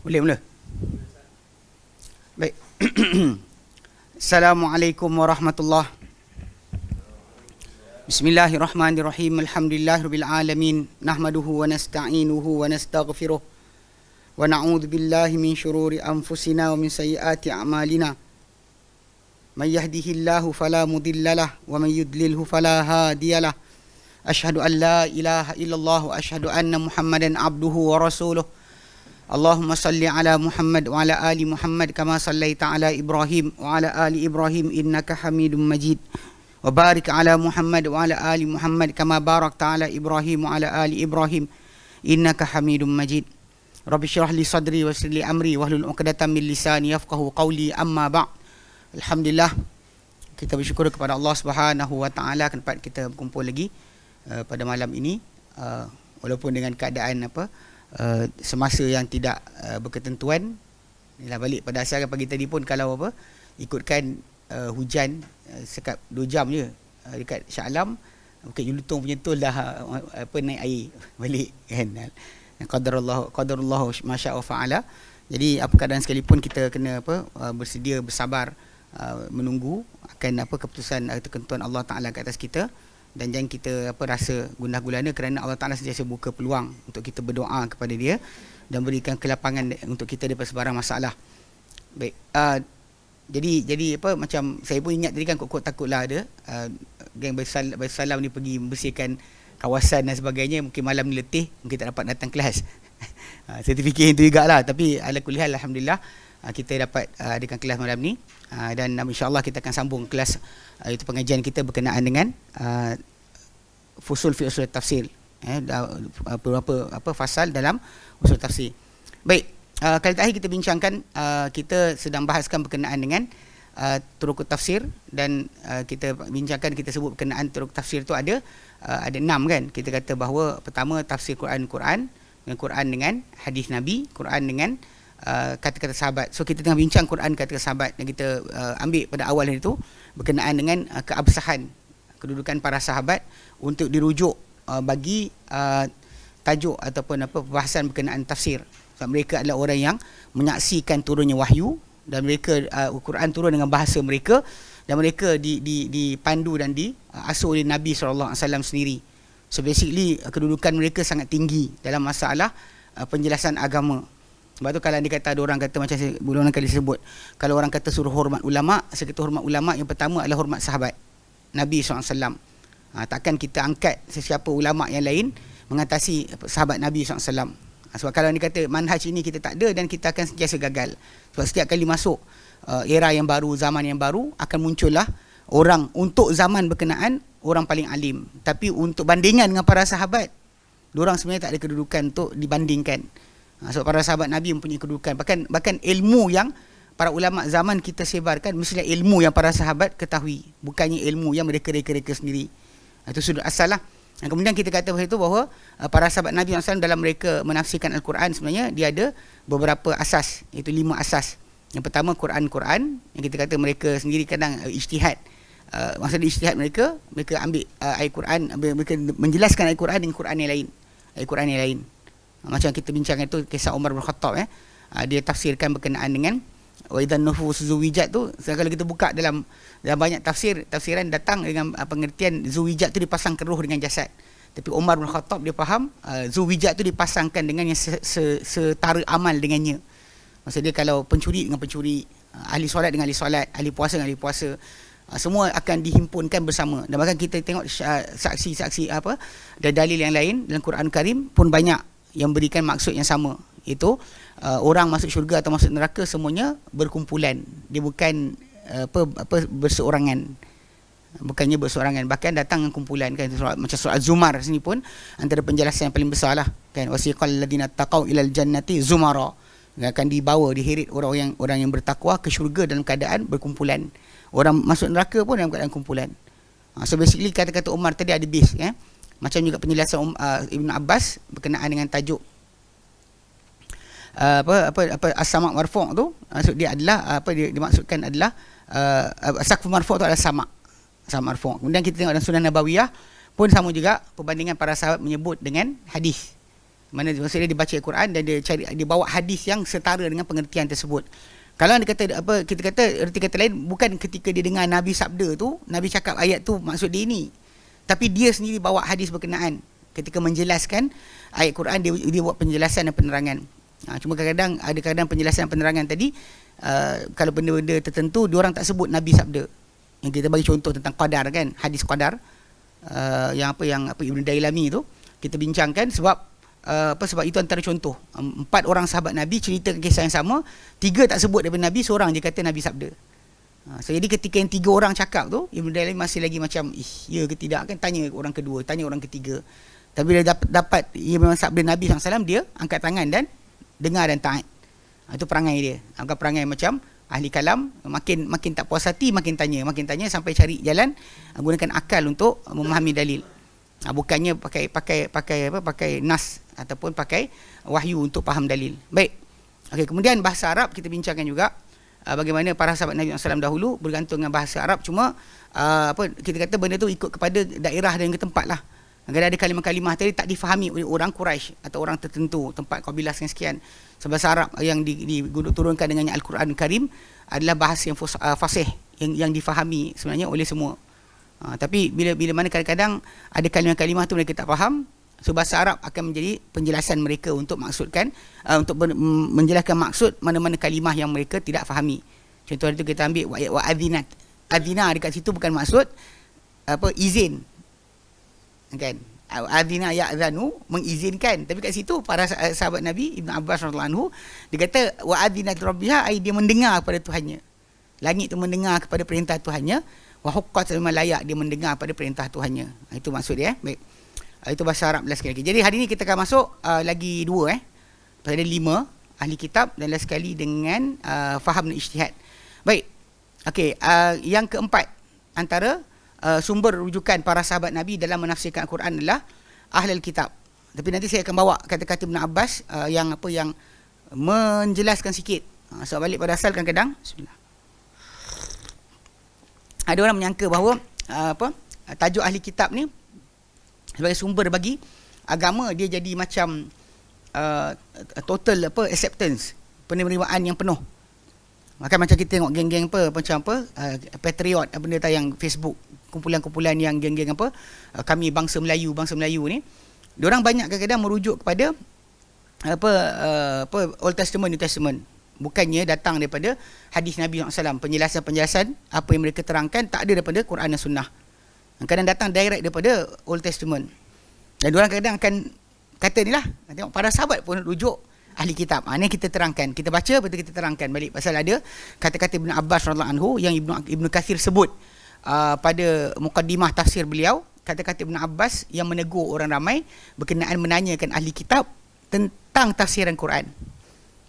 Boleh mula. Baik. Assalamualaikum warahmatullahi. Bismillahirrahmanirrahim. Alhamdulillahirabbil alamin. Nahmaduhu wa nasta'inuhu wa nastaghfiruh. Wa na'udzu billahi min syururi anfusina wa min sayyiati a'malina. May yahdihillahu fala mudhillalah wa may yudlilhu fala hadiyalah. Asyhadu an la ilaha illallah wa asyhadu anna Muhammadan abduhu wa rasuluh. Allahumma salli ala Muhammad wa ala ali Muhammad kama sallaita ala Ibrahim wa ala ali Ibrahim innaka Hamidum Majid. Wa barik ala Muhammad wa ala ali Muhammad kama barakta ala Ibrahim wa ala ali Ibrahim innaka Hamidum Majid. Rabbi syrah li sadri wa yassir li amri wahlul 'uqdatam min lisani yafqahu qawli, amma ba'd. Alhamdulillah, kita bersyukur kepada Allah Subhanahu wa taala dapat kita berkumpul lagi pada malam ini, walaupun dengan keadaan semasa yang tidak berketentuan. Inilah balik pada asal pagi tadi pun kalau ikutkan hujan sekap 2 jam je dekat Shah Alam, Bukit Jelutong punya tol dah naik air balik kan. Qadarullah masya Allah fa'ala. Jadi apa keadaan sekalipun kita kena bersedia bersabar menunggu akan keputusan atau ketentuan Allah Taala ke atas kita. Dan jangan kita rasa gundah gulana, kerana Allah Ta'ala sentiasa buka peluang untuk kita berdoa kepada Dia dan berikan kelapangan untuk kita daripada sebarang masalah. Baik, jadi macam saya pun ingat tadi kan kok takutlah ada geng bersalam ni pergi membersihkan kawasan dan sebagainya, mungkin malam ni letih, mungkin tak dapat datang kelas. Saya terfikir itu jugalah, tapi ala kulli hal alhamdulillah kita dapat adakan kelas malam ni, dan insya-Allah kita akan sambung kelas itu pengajian kita berkenaan dengan fusul fi usul tafsir, beberapa fasal dalam usul tafsir. Baik, kali terakhir kita bincangkan, kita sedang bahaskan berkenaan dengan turuk tafsir, dan kita bincangkan, kita sebut berkenaan turuk tafsir tu ada 6 kan. Kita kata bahawa pertama tafsir Quran dengan hadis Nabi, Quran dengan kata-kata sahabat. So kita tengah bincang Quran kata sahabat, dan kita ambil pada awal itu berkenaan dengan keabsahan kedudukan para sahabat untuk dirujuk bagi tajuk ataupun pembahasan berkenaan tafsir. So, mereka adalah orang yang menyaksikan turunnya wahyu, dan mereka Quran turun dengan bahasa mereka, dan mereka dipandu dan diasuh oleh Nabi SAW sendiri. So basically kedudukan mereka sangat tinggi dalam masalah penjelasan agama. Sebab tu kalau ada orang kata macam saya berulang kali sebut, kalau orang kata suruh hormat ulama', saya kata hormat ulama' yang pertama adalah hormat sahabat Nabi SAW. Takkan kita angkat sesiapa ulama' yang lain mengatasi sahabat Nabi SAW. Sebab kalau dia kata manhaj ini kita tak ada, dan kita akan sentiasa gagal. Sebab setiap kali masuk era yang baru, zaman yang baru, akan muncullah orang untuk zaman berkenaan, orang paling alim. Tapi untuk bandingan dengan para sahabat, diorang sebenarnya tak ada kedudukan untuk dibandingkan. Sebab para sahabat Nabi mempunyai kedudukan. Bahkan ilmu yang para ulama zaman kita sebarkan, mestilah ilmu yang para sahabat ketahui, bukannya ilmu yang mereka reka-reka sendiri. Itu sudut asal lah. Dan kemudian kita kata bahawa para sahabat Nabi SAW dalam mereka menafsirkan Al-Quran, sebenarnya dia ada beberapa asas, iaitu 5 asas. Yang pertama Quran, yang kita kata mereka sendiri kadang ijtihad. Maksudnya ijtihad mereka ambil ayat Quran, mereka menjelaskan ayat Quran dengan Quran yang lain. Ayat Quran yang lain. Macam kita bincangkan itu kisah Umar bin Khattab, dia tafsirkan berkenaan dengan wa idzan nufus zuwijat tu. Kalau kita buka dalam banyak tafsiran datang dengan pengertian zuwijat tu dipasang ke roh dengan jasad. Tapi Umar bin Khattab dia faham zuwijat tu dipasangkan dengan yang setara amal dengannya. Maksudnya kalau pencuri dengan pencuri, ahli solat dengan ahli solat, ahli puasa dengan ahli puasa, semua akan dihimpunkan bersama. Dan bahkan kita tengok saksi-saksi dan dalil yang lain dalam Quran Karim pun banyak yang berikan maksud yang sama, iaitu orang masuk syurga atau masuk neraka semuanya berkumpulan. Dia bukan berseorangan, bukannya berseorangan, bahkan datang dengan kumpulan kan. Macam surah Az-Zumar sini pun antara penjelasan yang paling besar lah kan, wasiqal ladina taqau ilal jannati zumara, akan dibawa, diheret orang yang bertakwa ke syurga dalam keadaan berkumpulan. Orang masuk neraka pun dalam keadaan kumpulan. So basically kata-kata Umar tadi ada base Macam juga penjelasan Ibn Abbas berkenaan dengan tajuk as-sama' marfu' tu, maksud dia adalah dimaksudkan adalah saqf marfu' tu adalah sama' marfu'. Kemudian kita tengok dalam Sunan Nabawiyah pun sama juga, perbandingan para sahabat menyebut dengan hadis. Mana maksudnya dia baca Al-Quran dan dia bawa hadis yang setara dengan pengertian tersebut. Kalau dia kata apa, kita kata erti kata lain, bukan ketika dia dengar Nabi sabda tu, Nabi cakap ayat tu maksud dia ini. Tapi dia sendiri bawa hadis berkenaan. Ketika menjelaskan ayat Quran, dia buat penjelasan dan penerangan. Cuma kadang-kadang penjelasan dan penerangan tadi, kalau benda-benda tertentu diorang tak sebut Nabi sabda. Yang kita bagi contoh tentang qadar kan, hadis qadar, yang Ibn Dailami tu kita bincangkan sebab itu antara contoh. 4 orang sahabat Nabi cerita kisah yang sama, 3 tak sebut daripada Nabi, seorang je kata Nabi sabda. So jadi ketika yang 3 orang cakap tu, Ibn Dailami masih lagi macam ya ke tidak kan, tanya orang kedua, tanya orang ketiga. Tapi dia dapat ia memang sabda Nabi SAW, dia angkat tangan dan dengar dan taat. Itu perangai dia. Angkat perangai macam ahli kalam, makin tak puas hati, makin tanya sampai cari jalan, gunakan akal untuk memahami dalil. Bukannya pakai nas ataupun pakai wahyu untuk faham dalil. Baik. Okey, kemudian bahasa Arab kita bincangkan juga, bagaimana para sahabat Nabi SAW dahulu bergantung dengan bahasa Arab. Cuma kita kata benda tu ikut kepada daerah dan ke tempat lah. Kadang-kadang ada kalimah-kalimah tadi tak difahami oleh orang Quraisy atau orang tertentu, tempat kabilah sekian. Sebab bahasa Arab yang diturunkan dengannya Al-Quran Karim adalah bahasa yang fasih, yang difahami sebenarnya oleh semua. Tapi bila mana kadang-kadang ada kalimah-kalimah tu mereka tak faham, so bahasa Arab akan menjadi penjelasan mereka untuk maksudkan, untuk menjelaskan maksud mana-mana kalimah yang mereka tidak fahami. Contoh itu kita ambil wa'adzinat. Adzina dekat situ bukan maksud izin, kan? Adzina ya'zanu, mengizinkan. Tapi kat situ para sahabat Nabi Ibn Abbas radhiyallahu anhu, dia kata wa'adzinat rabbiha, dia mendengar kepada Tuhannya. Langit tu mendengar kepada perintah Tuhannya. Wa huqqat, memang layak dia mendengar pada perintah Tuhannya. Itu maksud dia. Baik. Itu bahasa Arab sekali lagi. Jadi hari ini kita akan masuk lagi 2 Pasal ada 5 ahli kitab dan last sekali dengan faham dan ijtihad. Baik. Okey, yang keempat antara sumber rujukan para sahabat Nabi dalam menafsirkan Al-Quran adalah ahlul kitab. Tapi nanti saya akan bawa kata-kata Ibn Abbas yang menjelaskan sikit. So balik pada asal kadang-kadang. Bismillah. Ada orang menyangka bahawa tajuk ahli kitab ni sebagai sumber bagi agama, dia jadi macam total acceptance, penerimaan yang penuh. Maka macam kita tengok geng-geng Patriot, benda tayang Facebook, kumpulan-kumpulan yang geng-geng kami bangsa Melayu ni, diorang banyak kadang-kadang merujuk kepada Old Testament, New Testament. Bukannya datang daripada hadis Nabi SAW. Penjelasan-penjelasan apa yang mereka terangkan tak ada daripada Quran dan Sunnah. Kadang datang direct daripada Old Testament. Dan diorang kadang akan kata ni lah, tengok para sahabat pun rujuk ahli kitab. Ni kita terangkan, kita baca, betul kita terangkan balik. Pasal ada kata-kata Ibn Abbas radhiyallahu anhu yang Ibn Kathir sebut pada muqaddimah tafsir beliau. Kata-kata Ibn Abbas yang menegur orang ramai berkenaan menanyakan ahli kitab tentang tafsiran Quran.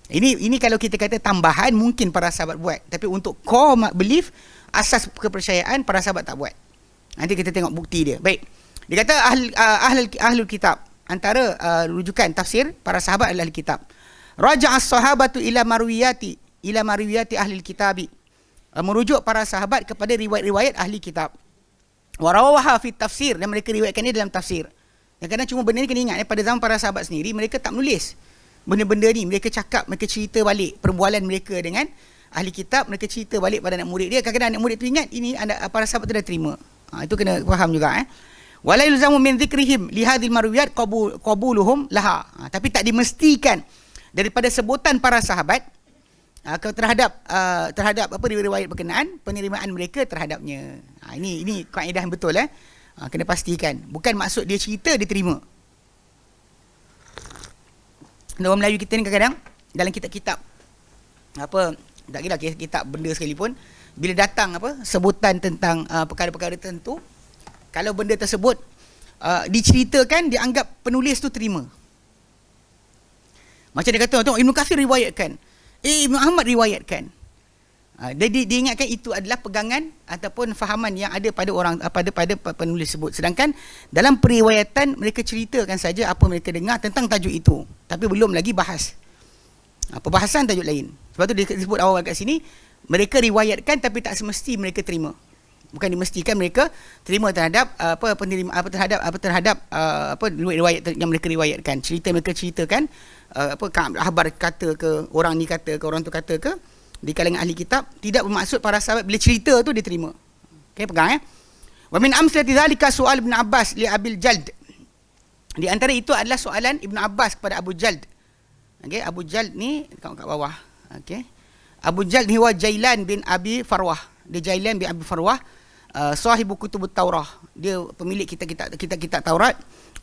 Ini kalau kita kata tambahan, mungkin para sahabat buat. Tapi untuk core belief, asas kepercayaan, para sahabat tak buat. Nanti kita tengok bukti dia. Baik. Dia kata ahlul kitab. Antara rujukan tafsir para sahabat adalah ahli kitab. Raja'as sahabatu ila marwiyati ahli kitabi. Merujuk para sahabat kepada riwayat-riwayat ahli kitab. Warawaha fi tafsir. Dan mereka riwayatkan ini dalam tafsir. Kadang-kadang cuma benda ni kena ingat, pada zaman para sahabat sendiri, mereka tak menulis benda-benda ni. Mereka cakap, mereka cerita balik perbualan mereka dengan ahli kitab, mereka cerita balik pada anak murid dia. Kadang-kadang anak murid tu ingat, ini para sahabat tu dah terima. Itu kena faham juga. Wala yulzamu min dzikrihim li hadhil marwiyat qabuluhum laha. Tapi tak dimestikan daripada sebutan para sahabat terhadap riwayat berkenaan, penerimaan mereka terhadapnya. Ini kaedah yang betul. Kena pastikan. Bukan maksud dia cerita, dia terima. Orang Melayu kita ni kadang-kadang dalam kitab-kitab tak kira kitab benda sekalipun, bila datang sebutan tentang perkara-perkara tertentu, kalau benda tersebut diceritakan, dia anggap penulis tu terima. Macam dia kata, tengok Ibn Kathir riwayatkan, Ibn Ahmad riwayatkan. Dia ingatkan itu adalah pegangan ataupun fahaman yang ada pada orang, pada penulis sebut. Sedangkan dalam periwayatan mereka ceritakan saja apa mereka dengar tentang tajuk itu, tapi belum lagi bahas perbahasan tajuk lain. Sebab tu dia sebut awal kat sini, mereka riwayatkan tapi tak semesti mereka terima. bukan dimestikan mereka terima terhadap terhadap riwayat yang mereka riwayatkan, cerita mereka ceritakan, khabar kata ke, orang ni kata ke, orang tu kata ke, di kalangan ahli kitab, tidak bermaksud para sahabat bila cerita tu dia terima. Okey, pegang Wa min amsalati dzalika soal Ibn Abbas li Abil Jald. Di antara itu adalah soalan Ibn Abbas kepada Abu Jald. Okey, Abu Jald ni kat bawah. Okey. Abu Jald ni huwa Jailan bin Abi Farwah. Dia Jailan bin Abi Farwah, sahibu kutubut Taurah. Dia pemilik kitab Taurat.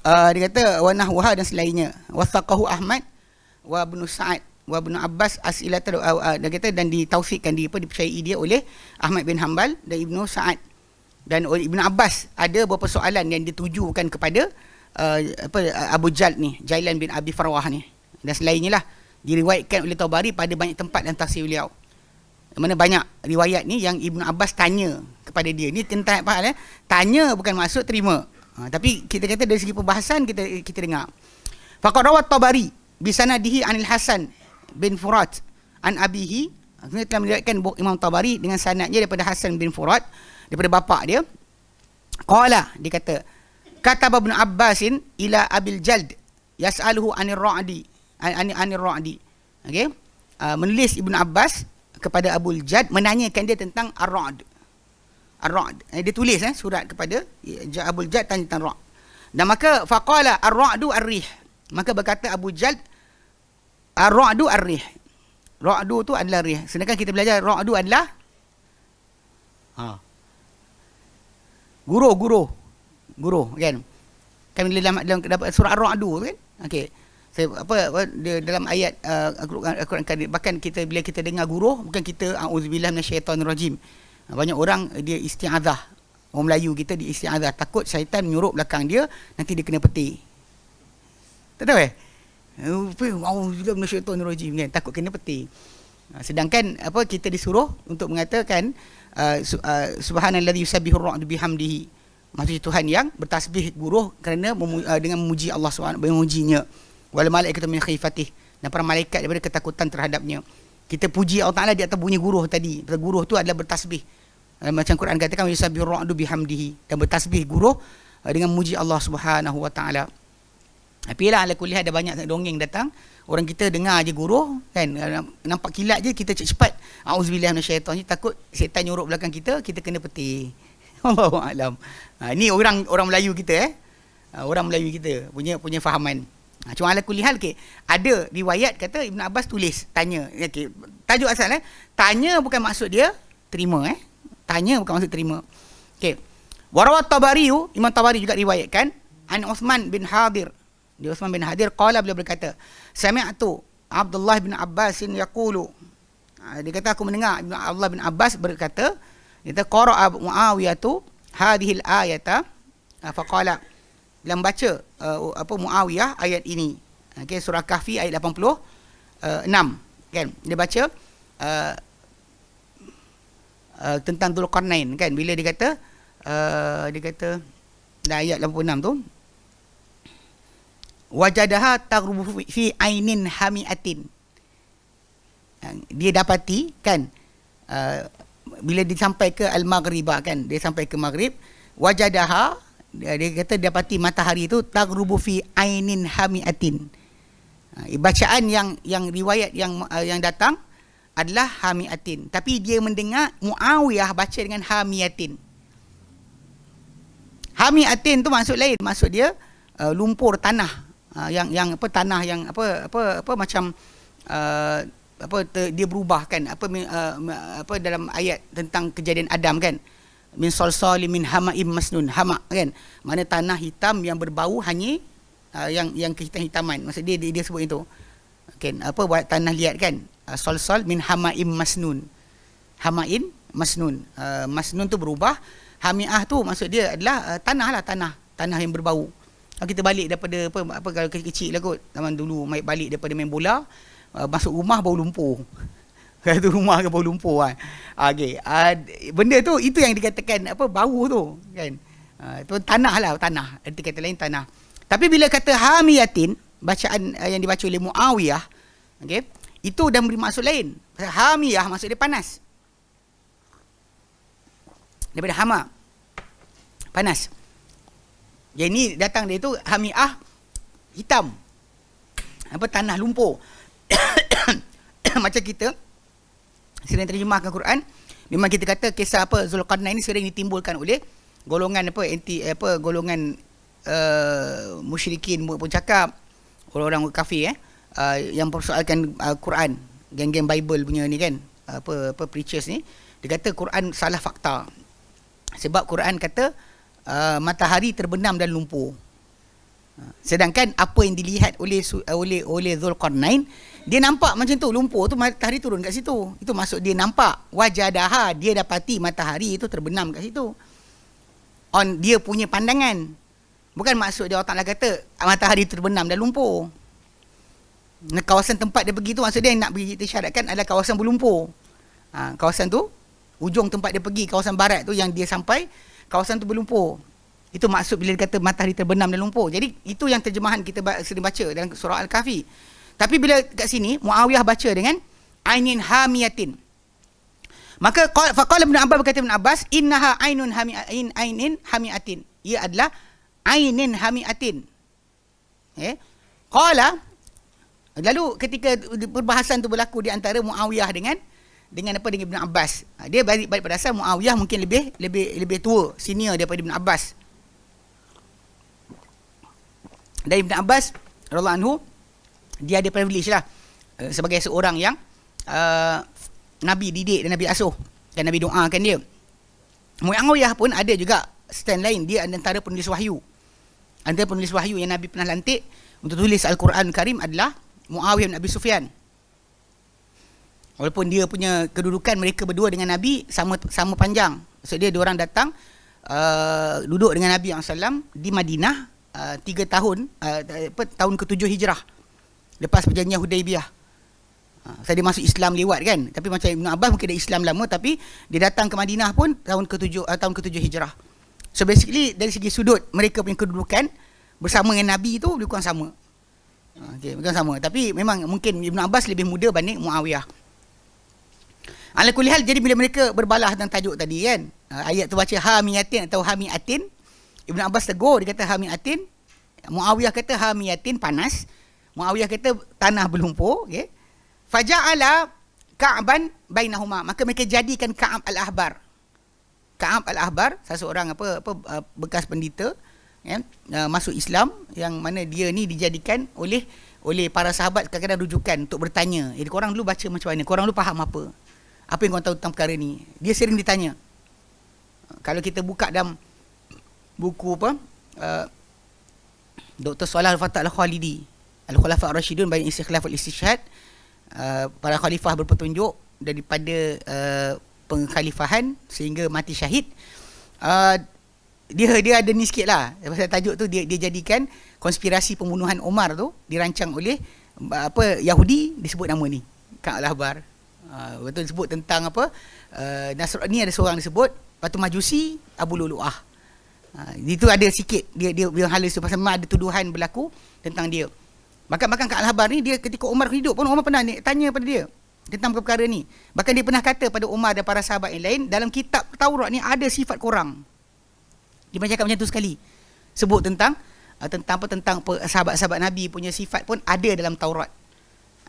Dia kata wa nahwaha dan selainnya. Wasaqahu Ahmad wa Ibnu Sa'ad wa Ibnu Abbas as'ilatan, dia kata dan ditaufikkan dipercayai dia oleh Ahmad bin Hanbal dan Ibnu Sa'ad. Dan oleh Ibnu Abbas ada beberapa soalan yang ditujukan kepada Abu Jald ni, Jailan bin Abi Farwah ni. Dan selainnya lah diriwayatkan oleh Tabari pada banyak tempat dan tafsir beliau. Mana banyak riwayat ni yang Ibnu Abbas tanya kepada dia. Ni tentang apa hal tanya bukan maksud terima. Tapi kita kata dari segi perbahasan kita dengar. Faqad rawat Tabari bi sanadihi anil Hasan bin Furat an abihi. Kita telah meriwayatkan Imam Tabari dengan sanadnya daripada Hasan bin Furat, daripada bapa dia. Qala, dia kata, kataba Ibnu Abbasin ila Abil Jald yas'aluhu anir ra'di, anir ra'di. Okey. Menulis Ibnu Abbas kepada Abu Jald menanyakan dia tentang ar-ra'd. Ar-ra'd. Dia tulis surat kepada Abu Jald tanya tentang ra'd. Dan maka faqala ar-ra'du ar-rih. Maka berkata Abu Jald, ar-ra'du ar-rih. Ra'du tu adalah rih. Sedangkan kita belajar ra'du adalah guru kan. Kan dalam surah Ar-Ra'du kan. Okey. Dia dalam ayat Al-Quran, bahkan kita bila kita dengar guru, bukan kita auzubillah minasyaitanir rajim. Banyak orang dia isti'azah. Orang Melayu kita di isti'azah, takut syaitan menyuruh belakang dia, nanti dia kena peti. Tak tahu auzubillah minasyaitanir rajim kan, takut kena peti. Sedangkan kita disuruh untuk mengatakan subhanallazi yusabbihu ar-ra'du bihamdihi. Maksudnya Tuhan yang bertasbih guru kerana dengan memuji Allah SWT, memujinya. Wal malaikatu min khifatih, dan para malaikat daripada ketakutan terhadapnya. Kita puji Allah Taala di atas bunyi guru tadi. Guru tu adalah bertasbih. Macam Quran katakan yusabbihu ar-ra'du bihamdihi, dan bertasbih guru dengan memuji Allah Subhanahu wa taala. Tapi lah ala kulli ada banyak dongeng datang, orang kita dengar je guru kan, nampak kilat je kita cepat auzubillahi minasyaitanir, takut syaitan nyuruh belakang kita kena peti. Allahu a'lam. Ni orang Melayu kita orang Melayu kita punya fahaman. Cuma ala kulli hal ada riwayat kata Ibn Abbas tulis tanya. Tajuk asal tanya bukan maksud dia terima Tanya bukan maksud terima. Okey. Warawat Tabari, Imam Tabari juga riwayatkan an Uthman bin Hadir. Dia Uthman bin Hadir qala, beliau berkata, sami'tu Abdullah bin Abbas yaqulu. Dia kata aku mendengar Abdullah bin Abbas berkata, dia kata qara'a Muawiyah hadhil ayata faqala, dalam baca Muawiyah ayat ini. Okey, surah Kahfi ayat 86 kan. Dia baca tentang Dzulqarnain kan, bila dia kata dalam ayat 86 tu, wajadaha taghrubu fi ainin hamiatin. Dia dapati kan, bila dia sampai ke al-maghribah kan, dia sampai ke maghrib, wajadaha, dia kata dapati matahari itu taghrubu fi ainin hamiatin. Bacaan yang riwayat yang datang adalah hamiatin, tapi dia mendengar Muawiyah baca dengan hamiatin. Hamiatin tu maksud lain, maksud dia lumpur tanah, yang tanah yang macam dia berubah kan, dalam ayat tentang kejadian Adam kan, min salsali min hama'im masnun, hama kan, mana tanah hitam yang berbau hanyir, yang kehitam-hitaman, maksud dia sebut itu kan, buat tanah liat kan, salsal min hama'im masnun, hama'in masnun, masnun tu berubah, hami'ah tu maksud dia adalah tanah yang berbau. Kita balik daripada kalau kecil lah kot, zaman dulu balik daripada main bola, masuk rumah bau lumpur. Kalau tu rumah ke bau lumpur kan. Okey, benda tu itu yang dikatakan bau tu kan. Tu tanah. Arti kata lain tanah. Tapi bila kata hamiyatin, bacaan yang dibaca oleh Muawiyah, okey, itu dah beri maksud lain. Hamiyah maksud dia panas. Daripada hama. Panas. Jadi ni datang dia tu hamiah hitam. Tanah lumpur. Macam kita sering terjemahkan Quran, memang kita kata kisah Zulkarnain ni sering ditimbulkan oleh golongan golongan musyrikin pun cakap, orang-orang kafir yang persoalkan Quran, geng-geng Bible punya ni kan, preachers ni, dia kata Quran salah fakta. Sebab Quran kata matahari terbenam dalam lumpur. Sedangkan apa yang dilihat oleh Zulkarnain, dia nampak macam tu, lumpur tu matahari turun kat situ. Itu maksud dia nampak wajadaha, dia dapati matahari itu terbenam kat situ. On dia punya pandangan. Bukan maksud dia Allah Ta'ala kata matahari terbenam dalam lumpur. Kawasan tempat dia pergi tu maksud dia nak bagi kita syaratkan adalah kawasan berlumpur. Kawasan tu, ujung tempat dia pergi, kawasan barat tu yang dia sampai, kawasan tu berlumpur. Itu maksud bila dia kata matahari terbenam dalam lumpur. Jadi itu yang terjemahan kita sering baca dalam surah Al-Kahfi. Tapi bila kat sini Muawiyah baca dengan ainin hamiyatin. Maka faqala Ibn Abbas, berkata Ibn Abbas, innaha ainun ainin hamiyatin. Ia adalah ainin hamiyatin. Qala, lalu ketika perbahasan tu berlaku di antara Muawiyah dengan Ibn Abbas. Dia balik pada asal Muawiyah mungkin lebih tua, senior daripada Ibn Abbas. Dan Ibn Abbas radhiyallahu anhu, dia ada privilege lah sebagai seorang yang Nabi didik dan Nabi asuh dan Nabi doakan dia. Muawiyah pun ada juga stand lain, dia antara penulis wahyu. Antara penulis wahyu yang Nabi pernah lantik untuk tulis Al-Quran Karim adalah Muawiyah bin Abi Sufyan. Walaupun dia punya kedudukan mereka berdua dengan Nabi sama panjang. Maksud dia diorang datang duduk dengan Nabi SAW di Madinah 3 tahun, tahun ke-7 Hijrah. Lepas perjanjian Hudaibiyah. Saya dia masuk Islam lewat kan. Tapi macam Ibn Abbas mungkin dia Islam lama, tapi dia datang ke Madinah pun tahun ke-7 Hijrah. So basically dari segi sudut mereka punya kedudukan bersama dengan Nabi tu lebih kurang sama. Bukan sama. Tapi memang mungkin Ibn Abbas lebih muda banding Muawiyah. Ala kulli hal, jadi bila mereka berbalah tentang tajuk tadi kan, ayat tu baca hamiyatin atau hamiatin, Ibn Abbas tegur, dia kata hamiatin, Muawiyah kata hamiyatin, panas. Muawiyah kata tanah berlumpur, okey. Faja'ala Ka'ban bainahuma, maka mereka jadikan Ka'ab al-Ahbar. Ka'ab al-Ahbar, seseorang bekas pendeta kan, masuk Islam, yang mana dia ni dijadikan oleh para sahabat kadang-kadang rujukan untuk bertanya, korang dulu baca macam mana, korang dulu faham apa yang korang tahu tentang perkara ni. Dia sering ditanya. Kalau kita buka dalam buku Dr. Salah Al-Fatah Al-Khalidi, Al-Khulafa Ar-Rashidun bain Istikhlaf Al-Istishhad, para khalifah berpetunjuk daripada pengkhalifahan sehingga mati syahid. Dia ada ni sikit lah pasal tajuk tu. Dia jadikan konspirasi pembunuhan Umar tu dirancang oleh Yahudi, disebut nama ni Ka'ab al-Ahbar. Betul disebut tentang Nasrani ada seorang disebut, lepas tu Majusi Abu Lulu'ah. Itu ada sikit dia halus tu pasal memang ada tuduhan berlaku tentang dia. Bahkan Ka'ab al-Ahbar ni, dia ketika Umar hidup pun Umar pernah tanya pada dia tentang perkara ni. Bahkan dia pernah kata pada Umar dan para sahabat yang lain, dalam kitab Taurat ni ada sifat korang. Dia pernah cakap macam tu sekali. Sebut tentang sahabat-sahabat Nabi punya sifat pun ada dalam Taurat.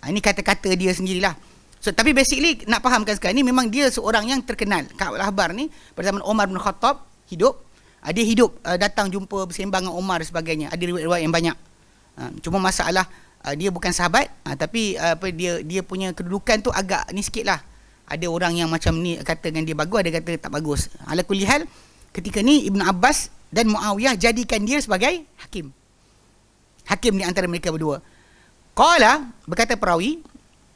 Ini kata-kata dia sendirilah. So, tapi basically nak fahamkan sekarang ni, memang dia seorang yang terkenal. Ka'ab al-Ahbar ni pada zaman Umar bin Khattab hidup. Dia hidup datang jumpa bersembang dengan Umar dan sebagainya. Ada riwayat-riwayat yang banyak. Cuma masalah dia bukan sahabat, tapi dia punya kedudukan tu agak ni sikit lah. Ada orang yang macam ni kata dengan dia bagus, ada kata tak bagus. Ala kulli hal, ketika ni Ibn Abbas dan Muawiyah jadikan dia sebagai hakim di antara mereka berdua. Qala, berkata perawi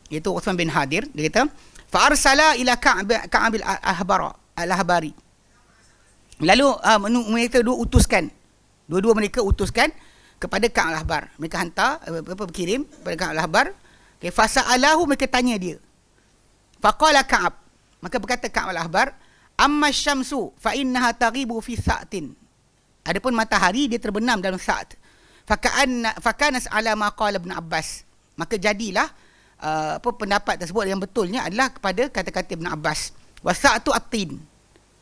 iaitu Uthman bin Hadir, dia kata fa arsala ila Ka'ab al-Ahbari. Lalu mereka dua mereka utuskan kepada Ka'ab al-Ahbar. Mereka hantar berkirim kepada Ka'ab al-Ahbar. Okay, fasa'alahu, mereka tanya dia. Faqala Ka'ab, maka berkata Ka'ab al-Ahbar, amma syamsu fa innaha taghibu fi sa'tin. Adapun matahari dia terbenam dalam saat. Fakanas ala ma qala Ibn Abbas. Maka jadilah pendapat tersebut yang betulnya adalah kepada kata-kata Ibn Abbas. Wa sa'tu at-tin.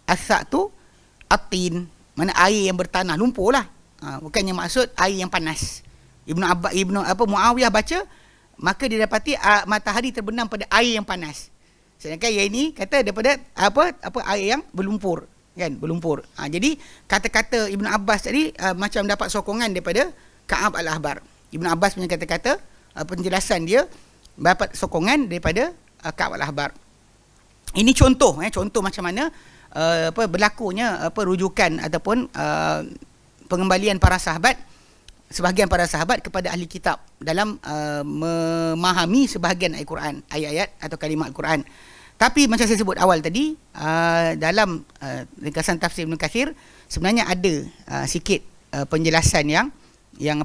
As-sa' tu at-tin, mana air yang bertanah, lumpur lah. Bukannya maksud air yang panas. Muawiyah baca, maka dia dapati matahari terbenam pada air yang panas. Sedangkan yang ini kata daripada air yang berlumpur, kan, berlumpur. Jadi kata-kata Ibnu Abbas tadi macam dapat sokongan daripada Ka'ab al-Ahbar. Ibnu Abbas punya kata-kata, penjelasan dia dapat sokongan daripada Ka'ab al-Ahbar. Ini contoh macam mana berlakunya rujukan ataupun pengembalian para sahabat, sebahagian para sahabat kepada ahli kitab dalam memahami sebahagian Al-Quran, ayat-ayat atau kalimat Al-Quran. Tapi macam saya sebut awal tadi, dalam ringkasan tafsir Ibn Kathir sebenarnya ada sikit penjelasan yang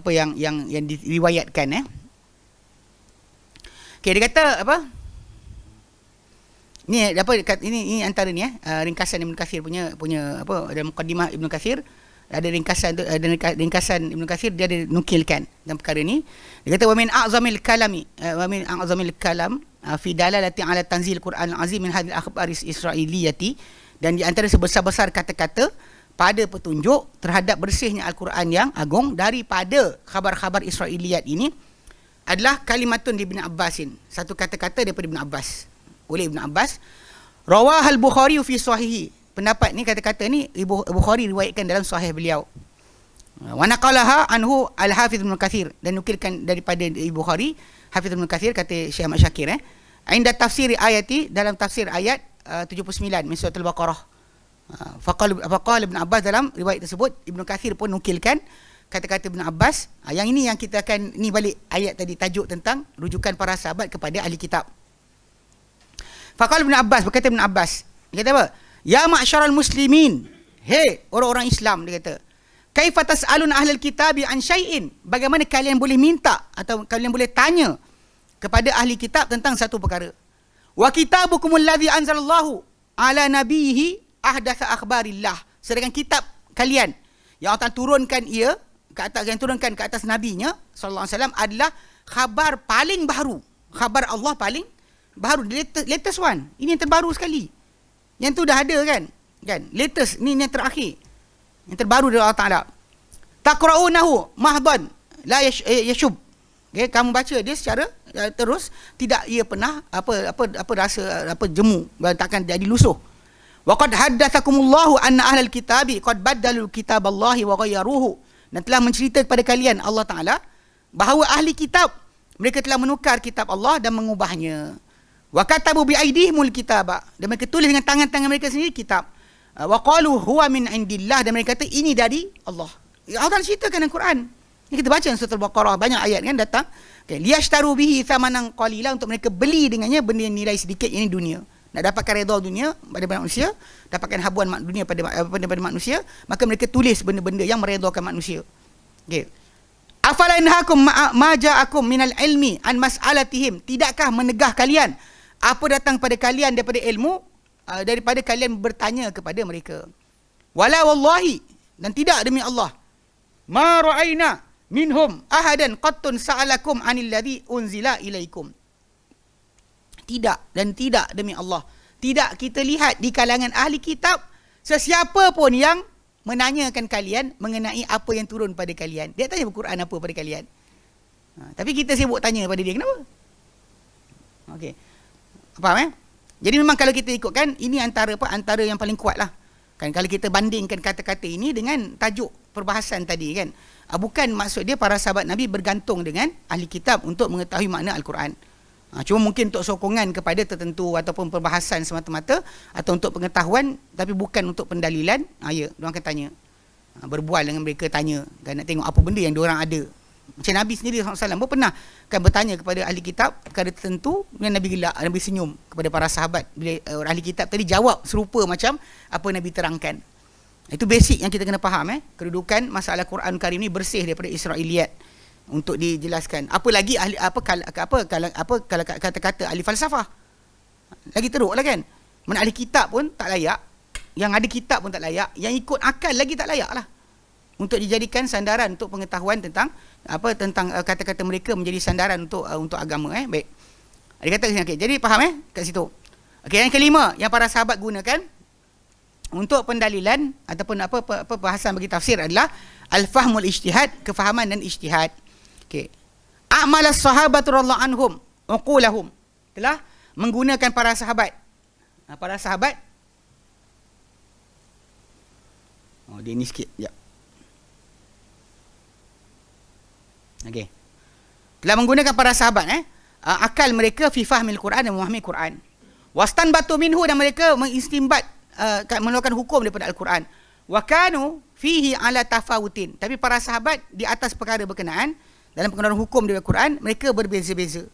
diriwayatkan. Okey, dia kata apa? Ini antara ni ringkasan Ibn Kathir punya dalam muqaddimah Ibn Kathir ada ringkasan Ibn Kathir, dia ada nukilkan dalam perkara ni. Dia kata wa min a'zamil kalam fi dalalati ala tanzil Quran al-azim min hadhihi al-akhbar israiliyati, dan di antara sebesar-besar kata-kata pada petunjuk terhadap bersihnya Al-Quran yang agung daripada khabar-khabar Israiliyat ini adalah kalimatun di Ibn Abbasin, satu kata-kata daripada Ibn Abbas, oleh Ibn Abbas. Rawahal Bukhari fi sahihi, pendapat ni, kata-kata ni Bukhari riwayatkan dalam sahih beliau. Wa naqalaha anhu al-Hafiz Ibn Kathir, dan nukilkan daripada Bukhari Hafiz Ibn Kathir, kata Syekh Ahmad Syakir, inda tafsir ayati, dalam tafsir ayat 79 min surah Al-Baqarah. Faqala Ibn Abbas, dalam riwayat tersebut Ibn Kathir pun nukilkan kata-kata Ibn Abbas. Yang ini yang kita akan ni balik ayat tadi, tajuk tentang rujukan para sahabat kepada ahli kitab. Faqala Ibn Abbas, berkata Ibn Abbas, dia kata apa? Ya ma'syaral muslimin, hey orang-orang Islam, dia kata, kaifa tas'alun ahlal kitabi an syai'in, bagaimana kalian boleh minta atau kalian boleh tanya kepada ahli kitab tentang satu perkara. Wa kitabukumul ladzi anzalallahu ala nabiyhi ahdatha akhbarillah, sedangkan kitab kalian yang Allah turunkan ke atas nabinya sallallahu alaihi wasallam adalah khabar paling baru, khabar Allah paling baru, latest one. Ini yang terbaru sekali. Yang tu dah ada kan, latest ni yang terakhir, yang terbaru dari Allah Taala. Taqra'unahu mahdan la yashub, okay, kamu baca dia secara terus, tidak ia pernah rasa jemu, takkan jadi lusuh. Wa qad haddatsakumullahu anna ahlal kitabi qad baddalu kitaballahi wa ghayyaruhu, dan telah mencerita kepada kalian Allah Taala bahawa ahli kitab mereka telah menukar kitab Allah dan mengubahnya. Wa katabu bi aidihimul kitaba, dan mereka tulis dengan tangan-tangan mereka sendiri kitab. Wa qalu huwa min indillah, dan mereka kata ini dari Allah. Allah ceritakan dalam Quran. Ini kita baca surah Al-Baqarah, banyak ayat kan datang. Okay, liyashtaru bihi thamanan qalila, untuk mereka beli dengannya benda yang nilai sedikit, ini dunia. Nak dapatkan redha dunia pada manusia, dapatkan habuan dunia pada manusia, maka mereka tulis benda-benda yang meredhakan manusia. Okey. Afala inhakum ma ja'akum minal ilmi an mas'alatihim, tidakkah menegah kalian apa datang pada kalian daripada ilmu, daripada kalian bertanya kepada mereka. Wala wallahi, dan tidak demi Allah, ma ra'aina minhum ahadan qattun sa'alakum anil ladzi unzila ilaikum. Tidak, dan tidak demi Allah, tidak kita lihat di kalangan ahli kitab sesiapa pun yang menanyakan kalian mengenai apa yang turun pada kalian. Dia tanya Al-Quran apa pada kalian, tapi kita sibuk tanya pada dia, kenapa? Okey, faham? Jadi memang kalau kita ikutkan, ini antara yang paling kuat lah kan, kalau kita bandingkan kata-kata ini dengan tajuk perbahasan tadi kan. Bukan maksud dia para sahabat Nabi bergantung dengan ahli kitab untuk mengetahui makna Al-Quran. Cuma mungkin untuk sokongan kepada tertentu ataupun perbahasan semata-mata, atau untuk pengetahuan, tapi bukan untuk pendalilan. Ya, diorang akan tanya, berbual dengan mereka, tanya kan, nak tengok apa benda yang diorang ada. Macam Nabi sendiri SAW pun pernah kan bertanya kepada ahli kitab perkara tertentu, dan Nabi gelak, Nabi senyum kepada para sahabat bila ahli kitab tadi jawab serupa macam apa Nabi terangkan. Itu basic yang kita kena faham. Kedudukan masalah Quran Karim ni bersih daripada Israiliyat untuk dijelaskan. Apa lagi ahli kalau kata-kata ahli falsafah, lagi teruk lah kan. Mana ahli kitab pun tak layak, yang ada kitab pun tak layak, yang ikut akal lagi tak layak lah untuk dijadikan sandaran untuk pengetahuan tentang kata-kata mereka menjadi sandaran untuk agama. Baik, dia kata okay, jadi faham kat situ. Okey, yang kelima yang para sahabat gunakan untuk pendalilan ataupun apa bahasan bagi tafsir adalah al-fahmul ijtihad, kefahaman dan ijtihad. Okey. A'malas sahabatu radhiyallahu anhum uqulahum, telah menggunakan para sahabat. Para sahabat. Dia ni sikit. Ya. Okey. Telah menggunakan para sahabat akal mereka fi fahmil Quran dan memahami Quran. Wastanbatu minhu, dan mereka mengistinbat mengeluarkan hukum daripada Al-Quran. Wa kanu fihi ala tafawutin, tapi para sahabat di atas perkara berkenaan dalam pengeluaran hukum daripada Quran mereka berbeza-beza.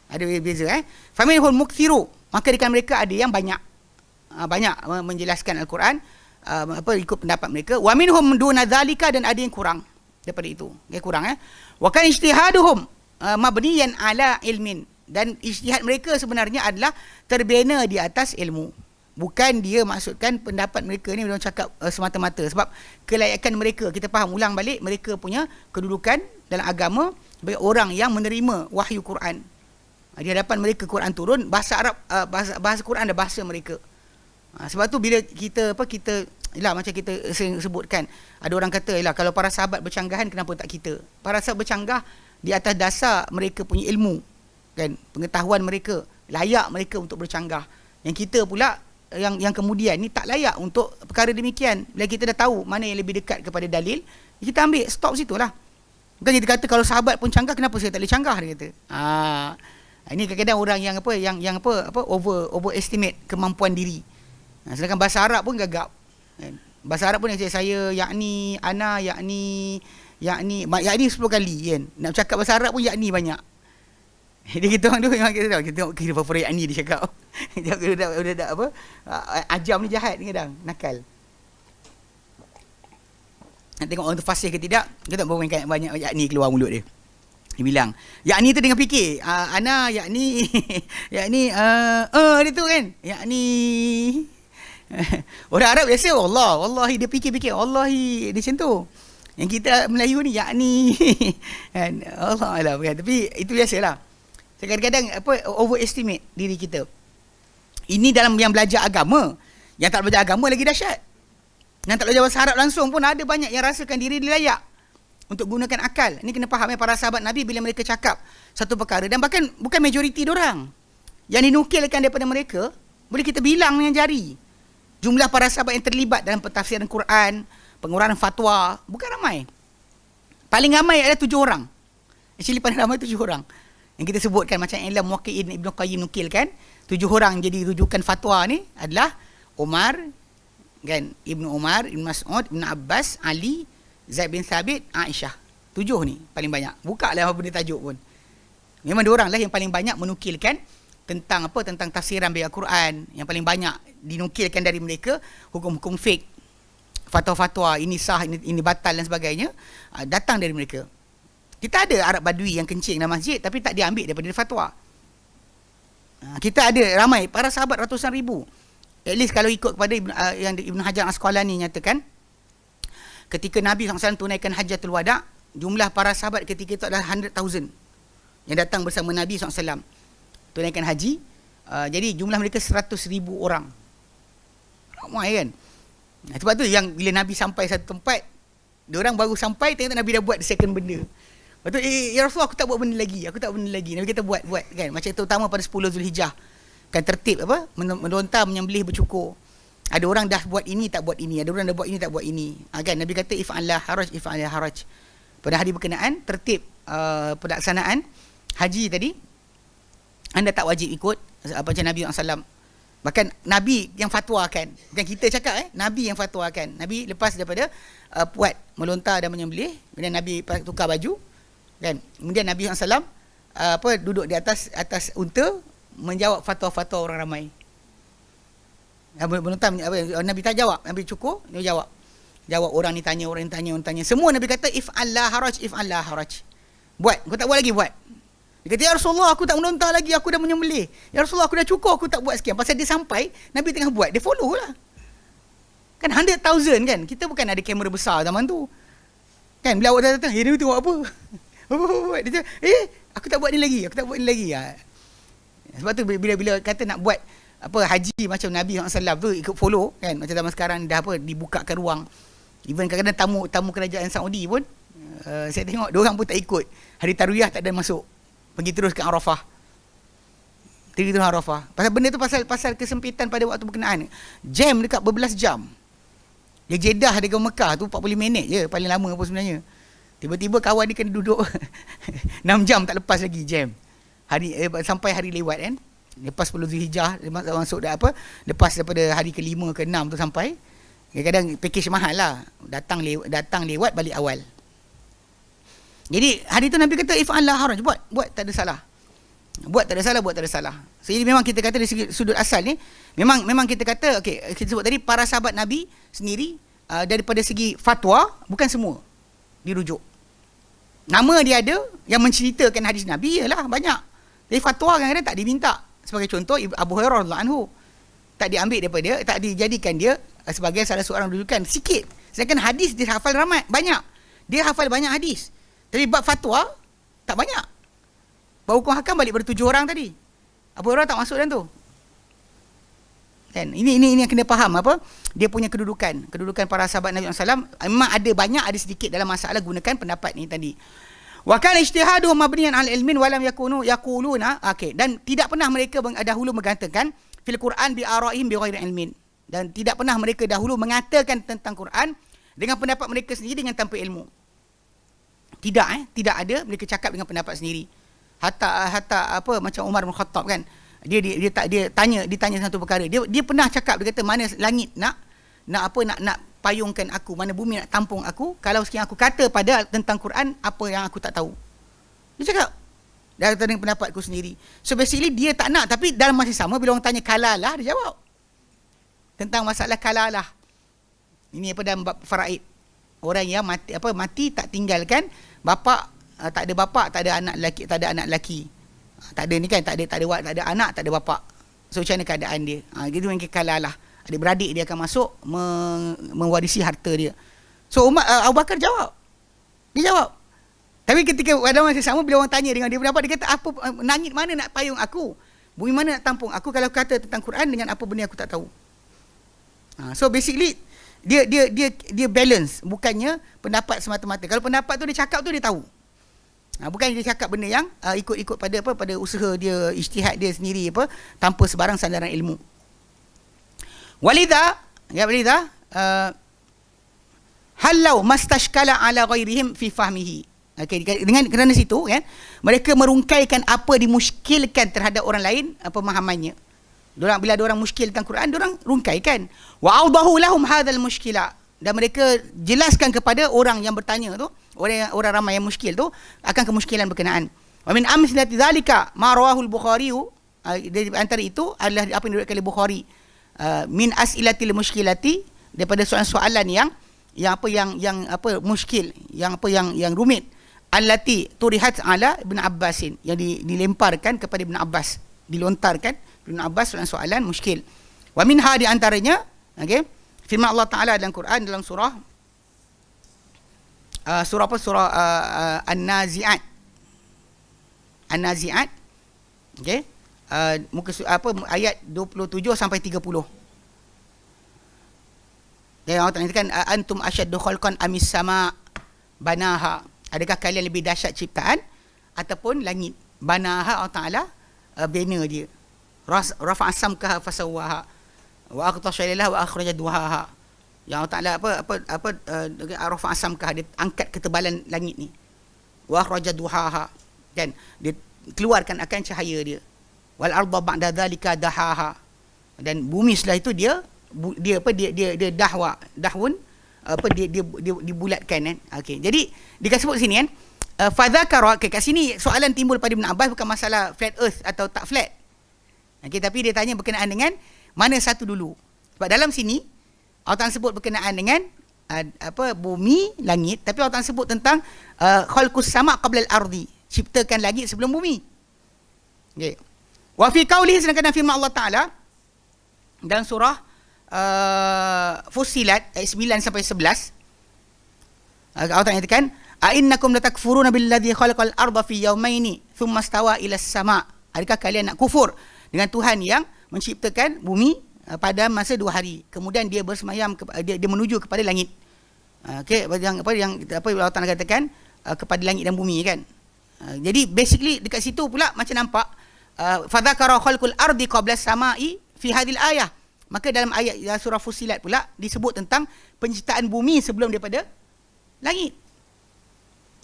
Ada beza faminhul mukthiru, maka di kalangan mereka ada yang banyak menjelaskan Al-Quran ikut pendapat mereka. Wa minhum duna dzalika, dan ada yang kurang daripada itu. Kurang wa kan ijtihaduhum mabniyan ala ilmin, dan ijtihad mereka sebenarnya adalah terbina di atas ilmu. Bukan dia maksudkan pendapat mereka ni memang cakap semata-mata, sebab kelayakan mereka, kita faham ulang balik, mereka punya kedudukan dalam agama sebagai orang yang menerima wahyu Quran. Di hadapan mereka Quran turun, bahasa Arab, bahasa Quran adalah bahasa mereka. Sebab tu bila kita macam kita sering sebutkan, ada orang kata kalau para sahabat bercanggahan, kenapa tak kita? Para sahabat bercanggah di atas dasar mereka punya ilmu, kan, pengetahuan mereka, layak mereka untuk bercanggah. Yang kita pula yang kemudian ni tak layak untuk perkara demikian. Bila kita dah tahu mana yang lebih dekat kepada dalil, kita ambil stop situlah. Bukan kita kata kalau sahabat pun canggah, kenapa saya tak boleh canggah, dia kata. Ini kadang-kadang orang yang overestimate kemampuan diri. Sedangkan bahasa Arab pun gagap. Bahasa Arab pun saya yakni, ana, yakni 10 kali kan. Nak cakap bahasa Arab pun yakni banyak. Dia kita orang tu memang kita tahu, kita tengok kira berapa yakni dia cakap. Dia dah ajam ni jahat ni kadang, nakal. Nak tengok orang tu fasih ke tidak, kita tak berapa banyak yakni keluar mulut dia. Dia bilang, yakni tu dengan fikir, ana yakni yakni dia tu kan, yakni orang Arab biasa wallahi dia fikir wallahi dia macam tu. Yang kita Melayu ni yakni kan, Allah alam kan. Tapi itu biasalah. Kadang-kadang overestimate diri kita. Ini dalam yang belajar agama. Yang tak belajar agama lagi dahsyat. Yang tak belajar bahasa Arab langsung pun ada banyak yang rasakan diri dia layak untuk gunakan akal. Ini kena faham para sahabat Nabi bila mereka cakap satu perkara, dan bahkan bukan majoriti diorang. Yang dinukilkan daripada mereka boleh kita bilang dengan jari. Jumlah para sahabat yang terlibat dalam pentafsiran Quran, penguranan fatwa, bukan ramai. Paling ramai ada 7 orang. Actually paling ramai 7 orang. Yang kita sebutkan macam Ilam Muwaqqi'in Ibn Qayyim nukilkan, 7 orang jadi rujukan fatwa ni adalah Umar, kan, Ibnu Umar, Ibn Mas'ud, Ibn Abbas, Ali, Zaid bin Thabit, Aisyah. 7 ni paling banyak. Buka lah apa benda tajuk pun. Memang 2 orang lah yang paling banyak menukilkan tentang tafsiran bagi Al-Quran. Yang paling banyak dinukilkan dari mereka hukum-hukum fiqh, fatwa-fatwa, ini sah, ini batal dan sebagainya, datang dari mereka. Kita ada Arab Badui yang kencing dalam masjid, tapi tak diambil daripada fatwa. Kita ada ramai para sahabat ratusan ribu. At least kalau ikut kepada yang Ibn Hajar Asqalani nyatakan, ketika Nabi SAW tunaikan Hajjatul Wada', jumlah para sahabat ketika itu adalah 100,000 yang datang bersama Nabi SAW tunaikan haji. Jadi jumlah mereka 100,000 orang. Ramai kan. Sebab tu yang bila Nabi sampai satu tempat, diorang baru sampai, tengok Nabi dah buat second benda. Lepas tu, ya Rasulullah, aku tak buat benda lagi. Nabi kata buat kan. Macam terutama pada 10 Zulhijjah. Kan tertib melontar, menyembelih, bercukur. Ada orang dah buat ini, tak buat ini. Ada orang dah buat ini, tak buat ini. Kan Nabi kata if'allah haraj. Pada hari berkenaan, tertib pelaksanaan haji tadi, anda tak wajib ikut macam Nabi SAW. Bahkan Nabi yang fatwakan. Bukan kita cakap Nabi yang fatwakan. Nabi lepas daripada puat, melontar dan menyembelih, kemudian Nabi tukar baju. Kan? Kemudian Nabi SAW duduk di atas unta, menjawab fatwa-fatwa orang ramai. Nabi tak jawab, Nabi cukur, dia jawab orang ni tanya, orang ni tanya. Semua Nabi kata if'allah haraj. Buat, kau tak buat lagi, buat. Dia kata, ya Rasulullah, aku tak melontar lagi, aku dah menyembelih. Ya Rasulullah, aku dah cukur, aku tak buat sekian. Pasal dia sampai, Nabi tengah buat, dia follow lah. Kan 100,000 kan, kita bukan ada kamera besar zaman tu. Kan, bila awak datang, Nabi tengok apa? Dia cakap, aku tak buat ni lagi. Sebab tu bila kata nak buat haji macam Nabi SAW tu ikut follow kan, macam zaman sekarang dah dibukakan ruang. Even kadang-kadang tamu kerajaan Saudi pun saya tengok diorang pun tak ikut. Hari Tarwiyah tak ada masuk. Pergi terus ke Arafah. Pasal benda tu pasal kesempitan pada waktu berkenaan. Jam dekat berbelas jam. Dia Jeddah dengan Mekah tu 40 minit je paling lama apa sebenarnya. Tiba-tiba kawan dia kena duduk 6 jam tak lepas lagi jam. Sampai hari lewat kan. Lepas 10 Zulhijjah masuk lepas daripada hari ke-5 ke-6 tu sampai. Kadang-kadang package mahal lah. Datang lewat balik awal. Jadi hari tu Nabi kata if'al la haraj, buat tak ada salah. Buat tak ada salah. So, jadi memang kita kata dari segi sudut asal ni memang kita kata kita sebut tadi para sahabat Nabi sendiri daripada segi fatwa bukan semua dirujuk. Nama dia ada yang menceritakan hadis Nabi ialah banyak. Tapi fatwa kadang-kadang tak diminta. Sebagai contoh Abu Hurairah radhiyallahu anhu tak diambil daripada dia, tak dijadikan dia sebagai salah seorang rujukan, sikit. Sedangkan hadis dia hafal ramai, banyak. Dia hafal banyak hadis. Tapi bab fatwa tak banyak. Bab hukum hakam balik pada 7 orang tadi. Abu Hurairah tak masuk dalam tu. Kan? Ini yang kena faham dia punya kedudukan para sahabat Nabi SAW. Memang ada banyak, ada sedikit dalam masalah gunakan pendapat ni tadi. Wa kana ijtihaduhum mabniyan 'ala ilmin wa lam yakunu yaquluna dan tidak pernah mereka dahulu mengatakan fil Quran bi ara'ihim bi ghairi ilmin, dan tidak pernah mereka dahulu mengatakan tentang Quran dengan pendapat mereka sendiri dengan tanpa ilmu. Tidak ada mereka cakap dengan pendapat sendiri. Hatta macam Umar bin Khattab kan, dia ditanya satu perkara, dia pernah cakap, dia kata mana langit nak payungkan aku, mana bumi nak tampung aku kalau sekian aku kata pada tentang Quran apa yang aku tak tahu. Dia cakap dengan pendapat aku sendiri. So basically dia tak nak, tapi dalam masa sama bila orang tanya kalalah, dia jawab tentang masalah kalalah. Ini dalam bab faraid. Orang yang mati tak tinggalkan bapa, tak ada bapa, tak ada anak lelaki, tak ada ni kan, tak ada anak, tak ada bapa. So macam mana keadaan dia? Gitu yang kalalah. Adik-beradik dia akan masuk mewarisi harta dia. So Abu Bakar jawab. Dia jawab. Tapi ketika pada masa sama bila orang tanya dengan dia pendapat, dia kata apa, langit mana nak payung aku? Bumi mana nak tampung aku kalau kata tentang Quran dengan apa benda aku tak tahu. So basically dia balance, bukannya pendapat semata-mata. Kalau pendapat tu dia cakap tu dia tahu. Bukan dia cakap benda yang ikut pada usaha dia, ijtihad dia sendiri tanpa sebarang sandaran ilmu. Walidha halau mastashkala ala ghairihim fi fahmihi. Kerana situ kan, mereka merungkaikan apa dimuskilkan terhadap orang lain pemahamannya. Bila ada orang muskil tentang Quran, diorang rungkaikan. Wa awdahu lahum hadzal muskila, dan mereka jelaskan kepada orang yang bertanya tu, orang ramai yang muskil tu akan kemuskilan berkenaan. Wa min amsalati dzalika ma rawahu al-Bukhari, dari antara itu adalah apa yang diriwayatkan oleh Bukhari, min as'ilatil muskilati, daripada soalan-soalan yang muskil, yang rumit, allati turihat ala Ibn Abbasin, yang dilemparkan kepada Ibn Abbas, dilontarkan Ibn Abbas soalan muskil. Wa minha, di antaranya firman Allah Taala dalam Quran dalam surah An-Nazi'at. Muka ayat 27 sampai 30. Dan Allah Taala katakan antum asyaddu khalqan amis sama banaha, adakah kalian lebih dahsyat ciptaan ataupun langit? Banaha, Allah Taala bina dia. Rafa'a samkaha fasawwaha wa aqtasha lailaha wa akhraja duhaha. Yang Allah Taala rafa'a samkaha, dia angkat ketebalan langit ni. Wa akhraja duhaha, dan dia keluarkan akan cahaya dia. Wal arda ba'da dzalika dahaha, dan bumi setelah itu dia dibulatkan kan. Jadi dikasebut sini kan, fadzakara, kat sini soalan timbul pada Ibn Abbas bukan masalah flat earth atau tak flat. Tapi dia tanya berkenaan dengan mana satu dulu. Sebab dalam sini Allah Ta'ala sebut berkenaan dengan bumi, langit, tapi Allah Ta'ala sebut tentang khalqus sama' qabla al-ardi, ciptakan langit sebelum bumi. Wa fi qawlihi, sedangkan firman Allah Ta'ala dalam surah Fussilat ayat 9 sampai 11, Allah Ta'ala nyatakan a'innakum latakfuruna billadzi khalaqal arda fi yawmaini thumma stawa ila as-sama'. Adakah kalian nak kufur dengan Tuhan yang menciptakan bumi pada masa 2 hari. Kemudian dia bersemayam, dia menuju kepada langit. Okey, yang Allah Taala katakan kepada langit dan bumi kan. Jadi basically dekat situ pula macam nampak fadzakara khalqul ardi qabla samai fi hadhil ayah. Maka dalam ayat surah Fussilat pula disebut tentang penciptaan bumi sebelum daripada langit.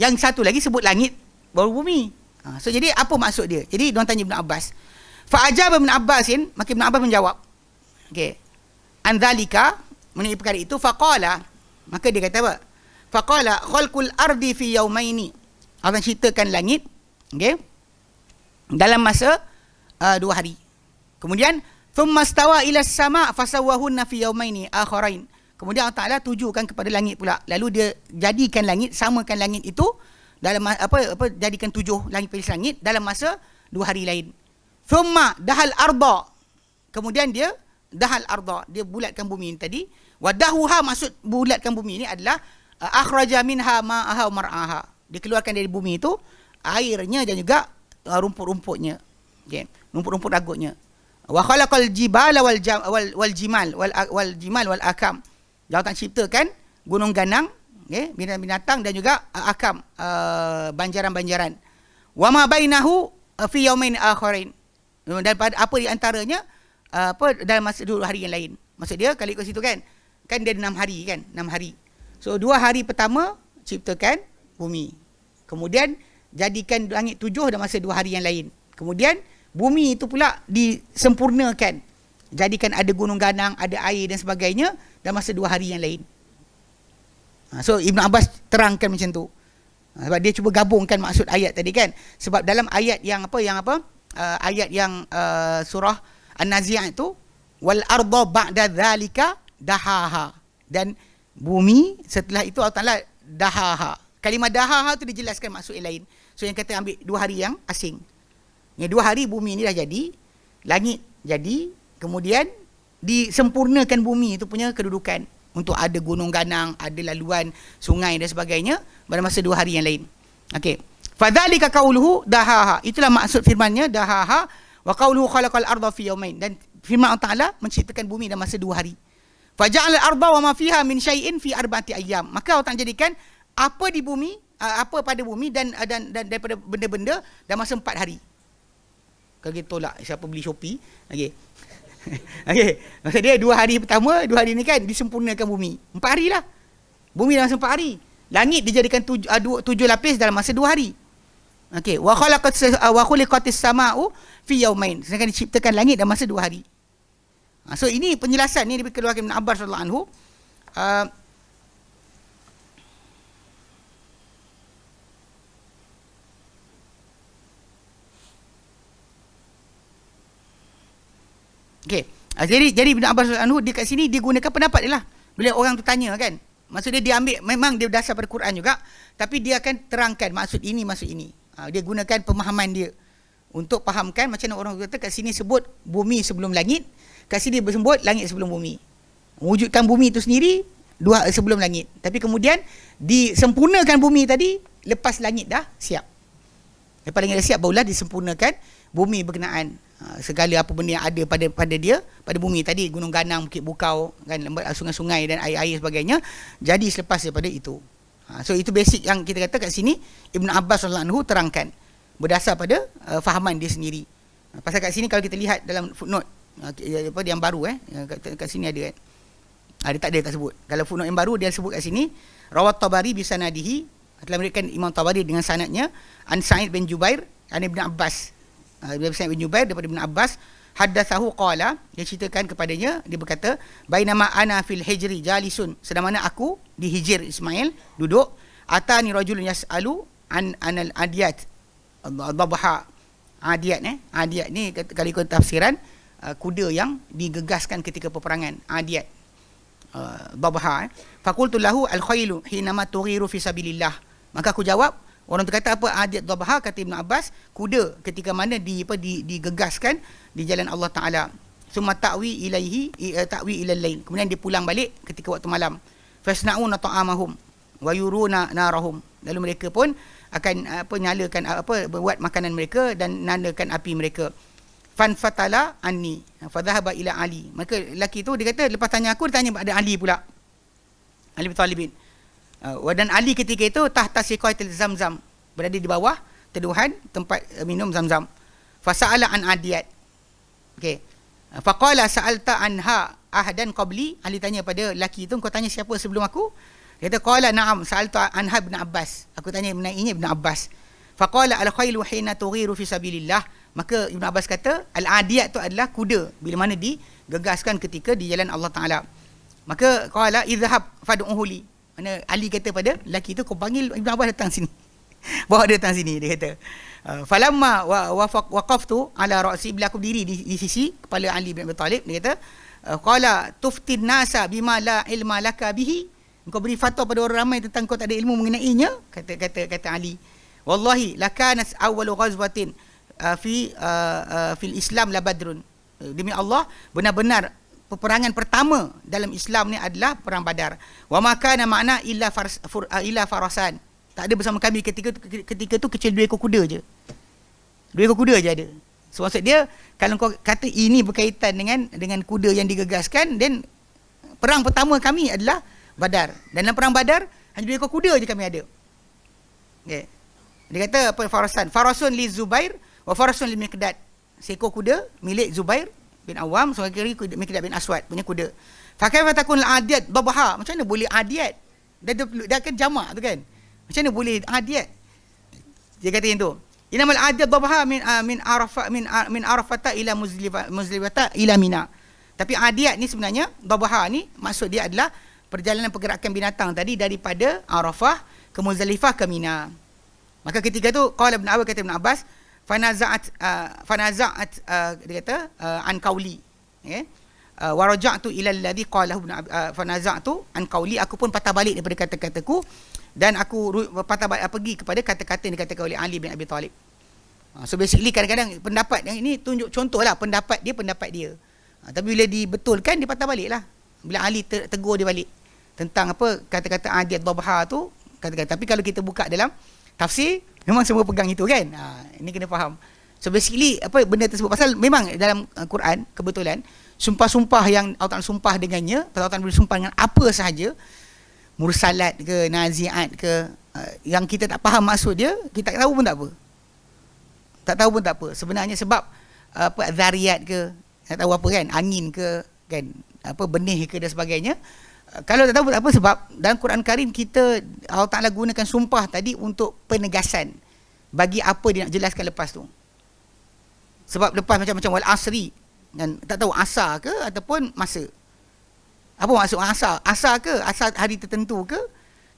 Yang satu lagi sebut langit baru bumi. So jadi apa maksud dia? Jadi diorang tanya Ibn Abbas. Fa ajaba Ibn Abbasin, maka Ibn Abbas menjawab. Okey. An dzalika, mengenai perkara itu, faqala, maka dia kata apa? Faqala khalqul ardi fi yawmaini. Allah ceritakan langit, okey, dalam masa 2 hari. Kemudian thumma stawa ila as-sama' fasawwahunna fi yawmaini akharain. Kemudian Allah Taala tujukan kepada langit pula. Lalu dia jadikan langit, samakan langit itu dalam jadikan 7 langit pelipis langit dalam masa 2 hari lain. Thumma dahal arda. Kemudian dia dahal arda, dia bulatkan bumi ini tadi. Wadahuha, maksud bulatkan bumi ini adalah akhraja minha ma'aha wa mar'aha. Dikeluarkan dari bumi itu airnya dan juga rumput-rumputnya. Okey, rumput-rumput ragutnya. Wa khalaqal jibala wal jimal wal akam. Allah Ta'ala ciptakan gunung ganang, okay, binatang-binatang dan juga akam, banjaran-banjaran. Wa ma bainahu fi yawmain akharain. Dan apa di antaranya dalam masa 2 hari yang lain. Maksud dia kalau ikut situ kan dia 6 hari kan, 6 hari. So 2 hari pertama ciptakan bumi. Kemudian jadikan langit 7 dalam masa 2 hari yang lain. Kemudian bumi itu pula disempurnakan. Jadikan ada gunung ganang, ada air dan sebagainya dalam masa 2 hari yang lain. So Ibn Abbas terangkan macam tu. Sebab dia cuba gabungkan maksud ayat tadi kan. Sebab dalam ayat yang ayat yang surah An-Nazi'at itu, wal arda ba'da dzalika dahaha, dan bumi setelah itu Allah Taala dahaha. Kalimah dahaha tu dijelaskan maksud yang lain. So yang kata ambil 2 hari yang asing. Yang 2 hari bumi ni dah jadi, langit jadi, kemudian disempurnakan bumi itu punya kedudukan untuk ada gunung ganang, ada laluan sungai dan sebagainya pada masa 2 hari yang lain. Okey. Fadzalika qauluhu dahaha. Itulah maksud firman-Nya dahaha, wa qauluhu khalaqal arda fi yawmain. Dan firman Allah Taala menciptakan bumi dalam masa 2 hari. Faja'al al-arda wa ma fiha min syai'in fi arba'ati ayyam. Maka Allah Taala jadikan apa di bumi, apa pada bumi dan daripada benda-benda dalam masa 4 hari. Kalau kita tolak siapa beli Shopee, okey. Okey, maksud dia 2 hari pertama, 2 hari ni kan disempurnakan bumi. 4 hari lah. Bumi dalam masa 4 hari. Langit dijadikan 7 lapis dalam masa 2 hari. Okey, wa khuliqatis sama'u fi yawmain. Sedangkan diciptakan langit dalam masa 2 hari. So ini penjelasan ni dikeluarkan Ibn Abbas radhiyallahu anhu. Okey. Jadi Ibn Abbas radhiyallahu anhu di kat sini dia gunakan pendapat dia lah. Bila orang tu tanya kan. Maksud dia ambil, memang dia dasar pada Quran juga, tapi dia akan terangkan maksud ini. Dia gunakan pemahaman dia untuk fahamkan macam mana orang kata kat sini sebut bumi sebelum langit, kat sini bersebut langit sebelum bumi. Wujudkan bumi itu sendiri sebelum langit. Tapi kemudian disempurnakan bumi tadi lepas langit dah siap. Lepas langit dah siap barulah disempurnakan bumi berkenaan. Segala apa benda yang ada pada dia, pada bumi tadi, gunung ganang, bukit bukau kan, sungai-sungai dan air-air sebagainya, jadi selepas daripada itu. So itu basic yang kita kata kat sini Ibn Abbas radhiyallahu anhu terangkan berdasar pada fahaman dia sendiri. Pasal kat sini kalau kita lihat dalam footnote yang baru kat sini ada kan. Dia tak sebut. Kalau footnote yang baru dia sebut kat sini rawat Tabari bi sanadihi, telah memberikan Imam Tabari dengan sanadnya an Sa'id bin Jubair an Ibn Abbas. Sa'id bin Jubair daripada Ibn Abbas, haddatsahu qala, dia ceritakan kepadanya, dia berkata, bainama ana fil hijri jalisun, sedang mana aku di Hijr Ismail duduk, atani rajulun yas'alu an anal adiyat dhabha. Adiyat adiyat ni kalau ikut tafsiran kuda yang digegaskan ketika peperangan, adiyat dhabha. Faqultu lahu al khailu hinama tughiru fi sabilillah. Maka aku jawab, orang tu kata apa adiyat dhabha, kata Ibn Abbas, kuda ketika mana digegaskan di jalan Allah Taala. Summa ta'wi ilal lain, kemudian dia pulang balik ketika waktu malam. Fasna'una ta'amahum wa yuruna narahum, lalu mereka pun akan nyalakan buat makanan mereka dan nandakan api mereka. fanfatala anni fa dhahaba ila Ali. Maka lelaki tu dia kata lepas tanya aku, dia tanya ada Ali pula, Ali bin Talibin. Dan Ali ketika itu tahta siqaitil Zamzam, berada di bawah teduhan tempat minum Zamzam. Fasa'ala an adiyat. Okey. Faqala sa'alta anha ahadan qabli. Ali tanya pada lelaki tu, kau tanya siapa sebelum aku? Dia kata qala na'am sa'alta anha ibn Abbas. Aku tanya mengenainya ibn Abbas. Faqala al-khailu hina tughiru fi sabilillah. Maka Ibn Abbas kata al-adiyat tu adalah kuda bila mana digegaskan ketika di jalan Allah Taala. Maka qala idhhab fad'uhu li. Mana Ali kata pada lelaki tu, kau panggil Ibn Abbas datang sini. Bawa dia datang sini, dia kata. Falamma waqaftu ala ra'si, bila aku berdiri di sisi kepala Ali bin Abi Talib, dia kata qala tuftin nasa bima la ilma laka bihi. Engkau beri fatwa pada orang ramai tentang kau tak ada ilmu mengenainya, kata Ali. Wallahi lakanat awwalu ghazwatin fil Islam la Badrun. Demi Allah, benar-benar peperangan pertama dalam Islam ni adalah perang Badar. Wa ma kana ma'na illa farasan. Tak ada bersama kami ketika tu kecil 2 ekor kuda je. 2 ekor kuda je ada. So maksud dia, kalau kau kata ini berkaitan dengan kuda yang digegaskan, then perang pertama kami adalah Badar. Dan dalam perang Badar hanya 2 ekor kuda je kami ada. Okay. Dia kata apa, farasun li Zubair wa farasun li Miqdad. Seekor kuda milik Zubair bin Awam, seorang kiri Miqdad bin Aswad punya kuda. Fa kaifa takun al-adiyat dabha? Macam mana boleh adiyat? Dia akan jamak tu kan. Macam mana boleh adiyat? Dia kata yang tu. Inamal adiyat dabha min Arafata ila Muzdalifah ila Mina. Tapi adiyat ni sebenarnya dabha ni maksud dia adalah perjalanan pergerakan binatang tadi daripada Arafah ke Muzdalifah ke Mina. Maka ketika tu qala Ibn Abbas, kata Ibn Abbas, fanaza'at dia kata an qauli, okey, wa raja'tu ila alladhi qalahu Ibn Abbas, fanaza'tu an qauli, aku pun patah balik daripada kata-kataku dan aku patah balik pergi kepada kata-kata yang dikatakan oleh Ali bin Abi Talib. So basically kadang-kadang pendapat yang ini tunjuk contohlah pendapat dia. Tapi bila dibetulkan dia patah baliklah. Bila Ali tegur dia balik tentang apa kata-kata adiyat dhabha tu, kata-kata. Tapi kalau kita buka dalam tafsir, memang semua pegang itu kan. Ini kena faham. So basically apa benda tersebut, pasal memang dalam Quran kebetulan sumpah-sumpah yang Allah Ta'ala sumpah dengannya, Allah Ta'ala bersumpah dengan apa sahaja, mursalat ke, naziat ke, yang kita tak faham maksud dia, kita tak tahu pun tak apa. Tak tahu pun tak apa. Sebenarnya sebab apa, zariyat ke, tak tahu apa kan, angin ke, kan, apa, benih ke dan sebagainya. Kalau tak tahu apa, sebab dalam Quran Karim kita, Allah Ta'ala gunakan sumpah tadi untuk penegasan bagi apa dia nak jelaskan lepas tu. Sebab lepas macam wal asri, dan tak tahu asar ke ataupun masa. Apa maksud asar? Asar ke? Asar hari tertentu ke?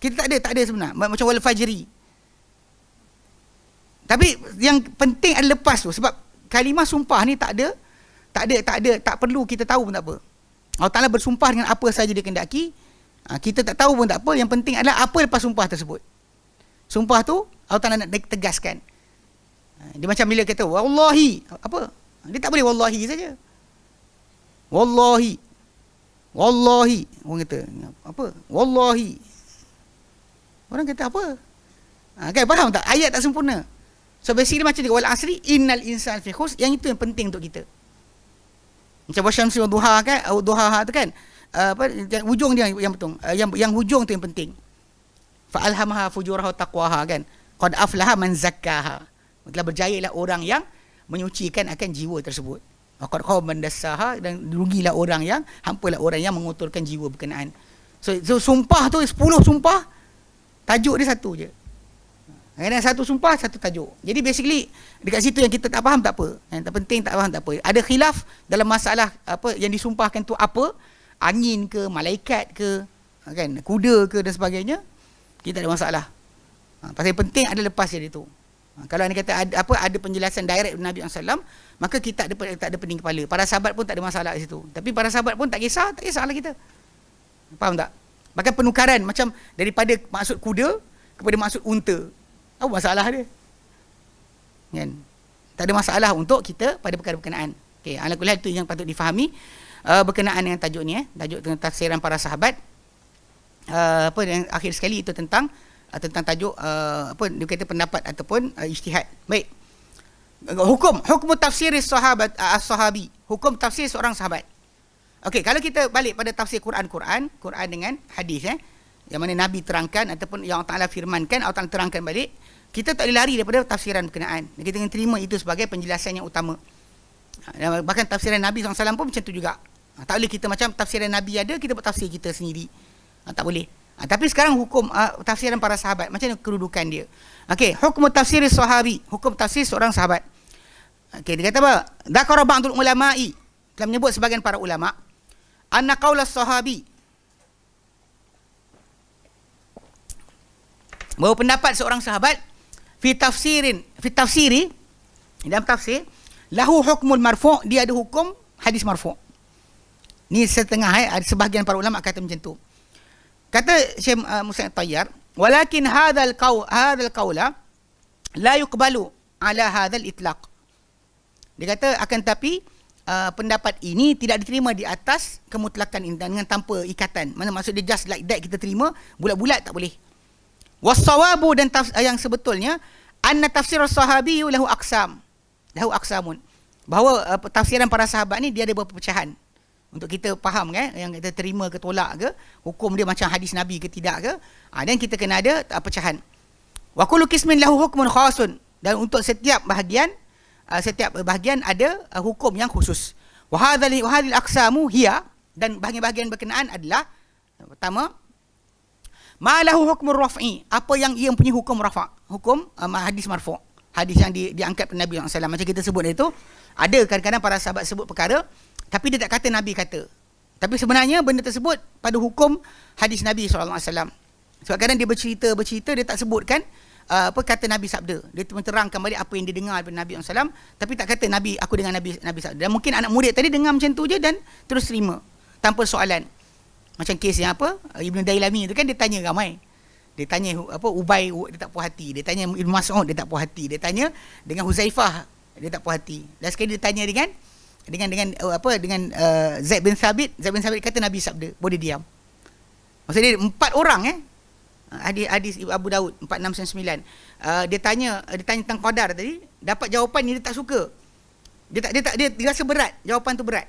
Kita tak ada sebenarnya. Macam wal fajri. Tapi yang penting adalah lepas tu, sebab kalimah sumpah ni tak perlu kita tahu pun tak apa. Allah Ta'ala bersumpah dengan apa saja dia kendaki. Kita tak tahu pun tak apa. Yang penting adalah apa lepas sumpah tersebut. Sumpah tu Allah Ta'ala nak tegaskan. Dia macam bila kata wallahi, apa? Dia tak boleh wallahi saja. Wallahi. Orang kata apa? Wallahi. Orang kata apa? Kan faham tak? Ayat tak sempurna. So basically macam dia wal asri innal insana fi khusr. Yang itu yang penting untuk kita. Macam wasyamsi wa duha kan, duha tu kan, apa, hujung dia yang betul, yang hujung tu yang penting. Fa alhamaha fujuraha taqwaha kan, qad aflaha man zakkaha. Telah berjayalah orang yang menyucikan akan jiwa tersebut. Wa qad khaba man dassaha, dan rugilah orang yang, hampalah orang yang mengotorkan jiwa berkenaan. So sumpah tu 10 sumpah, tajuk dia satu je. Kadang satu sumpah, satu tajuk. Jadi basically dekat situ yang kita tak faham tak apa. Yang tak penting tak faham tak apa. Ada khilaf dalam masalah apa yang disumpahkan tu apa? Angin ke, malaikat ke, kan, kuda ke dan sebagainya. Kita ada masalah. Pasal yang penting ada lepas dia tu. Kalau anda kata ada penjelasan direct Nabi SAW, maka kita tak ada pening kepala. Para sahabat pun tak ada masalah di situ. Tapi para sahabat pun tak kisahlah kita. Faham tak? Bahkan penukaran macam daripada maksud kuda kepada maksud unta. Apa masalah dia? Kan? Tak ada masalah untuk kita pada perkara berkenaan. Okey, ala kulli hal itu yang patut difahami berkenaan dengan tajuk ni, tajuk tentang tafsiran para sahabat. Apa yang akhir sekali itu tentang tajuk apa dia kata pendapat ataupun ijtihad. Baik. Hukum tafsir as-sahabi, hukum tafsir seorang sahabat. Okey, kalau kita balik pada tafsir Quran dengan hadis, yang mana Nabi terangkan ataupun yang Allah Taala firmankan, Allah Taala terangkan balik, kita tak boleh lari daripada tafsiran berkenaan. Kita kena terima itu sebagai penjelasan yang utama. Bahkan tafsiran Nabi SAW pun macam tu juga. Tak boleh kita macam tafsiran Nabi ada, kita buat tafsir kita sendiri. Tak boleh. Tapi sekarang hukum tafsiran para sahabat, macam mana kedudukan dia. Okey, hukum tafsir sahabi, hukum tafsir seorang sahabat. Okey, dia kata apa? Dzakara ba'dul ulama'i, telah menyebut sebagian para ulama, anna qaula sahabi, bahawa pendapat seorang sahabat fi tafsiri dalam tafsir, lahu hukmul marfu', dia ada hukum hadis marfu'. Ni setengah ada sebahagian para ulama kata macam tu. Kata Syekh Musa Tayyar, walakin hadzal qaula la yuqbalu ala hadzal itlaq. Dia kata akan tapi pendapat ini tidak diterima di atas kemutlakan ini, dengan tanpa ikatan. Mana maksud dia just like that kita terima, bulat-bulat tak boleh. Was-sawabu, dan yang sebetulnya, anna tafsir as-sahabi lahu aqsamun. Bahawa tafsiran para sahabat ni dia ada beberapa pecahan. Untuk kita faham yang kita terima ke tolak ke, hukum dia macam hadis Nabi ke tidak ke, dan kita kena ada pecahan. Wa kullu qismin lahu hukmun khasun, dan untuk setiap bahagian ada hukum yang khusus. Wa hadhil aqsamu hiya, dan bahagian-bahagian berkenaan adalah, pertama, ma lahu hukmur raf'i, apa yang ia punya hukum rafa', hukum hadis marfu', hadis yang diangkat oleh Nabi SAW. Macam kita sebut itu, ada kadang-kadang para sahabat sebut perkara tapi dia tak kata Nabi kata, tapi sebenarnya benda tersebut pada hukum hadis Nabi SAW. Sebab kadang dia bercerita dia tak sebutkan kata Nabi sabda, dia menterangkan balik apa yang dia dengar daripada Nabi SAW, tapi tak kata Nabi, aku dengar Nabi sabda. Dan mungkin anak murid tadi dengar macam tu je dan terus terima tanpa soalan. Macam kes yang Ibn Dailami tu kan, dia tanya ramai. Dia tanya Ubay, dia tak puas hati. Dia tanya Ibn Mas'ud, dia tak puas hati. Dia tanya dengan Huzaifah, dia tak puas hati. Dan sekali dia tanya dengan Zaid bin Thabit. Zaid bin Thabit kata Nabi sabda, boleh diam. Maksudnya 4 orang hadis Abu Daud 4699. Dia tanya tentang qadar tadi, dapat jawapan ni dia tak suka. Dia rasa berat, jawapan tu berat.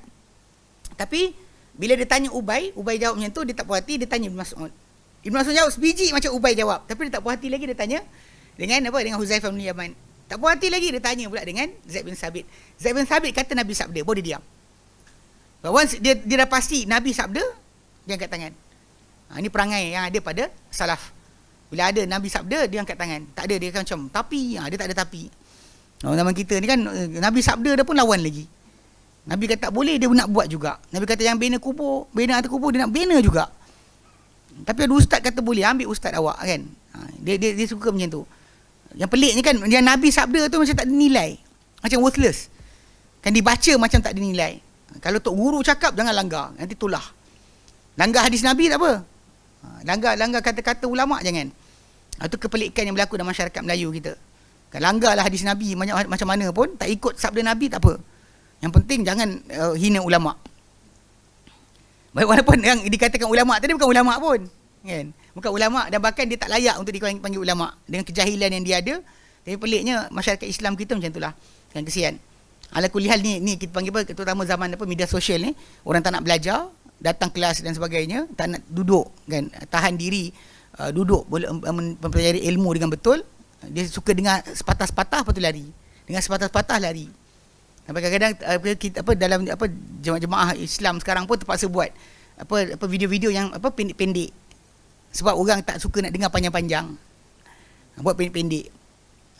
Tapi bila dia tanya Ubay jawab macam tu, dia tak puas hati. Dia tanya Ibn Mas'ud. Ibn Mas'ud jawab sebiji macam Ubay jawab, tapi dia tak puas hati lagi. Dia tanya dengan Huzaifah bin Yaman. Tak puas hati lagi, dia tanya pula dengan Zaid bin Thabit. Zaid bin Thabit kata Nabi sabda, boleh diam. Once dia dah pasti Nabi sabda, dia angkat tangan. Ini perangai yang ada pada salaf. Bila ada Nabi sabda, dia angkat tangan. Tak ada, dia kan macam tapi, dia tak ada tapi. Zaman kita ni kan, Nabi sabda dia pun lawan lagi. Nabi kata tak boleh, dia nak buat juga. Nabi kata yang bina atas kubur, dia nak bina juga. Tapi ada ustaz kata boleh, ambil ustaz awak kan. Dia suka macam tu. Yang peliknya kan, yang Nabi sabda tu macam tak dinilai, macam worthless. Kan dibaca macam tak dinilai. Kalau tok guru cakap, jangan langgar, nanti tulah. Langgar hadis Nabi tak apa. Langgar kata-kata ulama' jangan. Itu kepelikan yang berlaku dalam masyarakat Melayu kita. Kan langgarlah hadis Nabi macam mana pun, tak ikut sabda Nabi tak apa. Yang penting jangan hina ulama'. Walaupun yang dikatakan ulama' tadi bukan ulama' pun, kan? Bukan ulama', dan bahkan dia tak layak untuk dipanggil ulama' dengan kejahilan yang dia ada. Tapi peliknya masyarakat Islam kita macam itulah. Kan kesian. Ala kulli hal ni kita panggil apa, terutama zaman media sosial ni, orang tak nak belajar, datang kelas dan sebagainya, tak nak duduk kan, tahan diri duduk boleh mempelajari ilmu dengan betul. Dia suka dengar sepatah-sepatah, lepas tu lari. Dengan sepatah-sepatah lari. Sampai kadang-kadang kita dalam jemaah Islam sekarang pun terpaksa buat video-video yang pendek-pendek. Sebab orang tak suka nak dengar panjang-panjang. Buat pendek-pendek.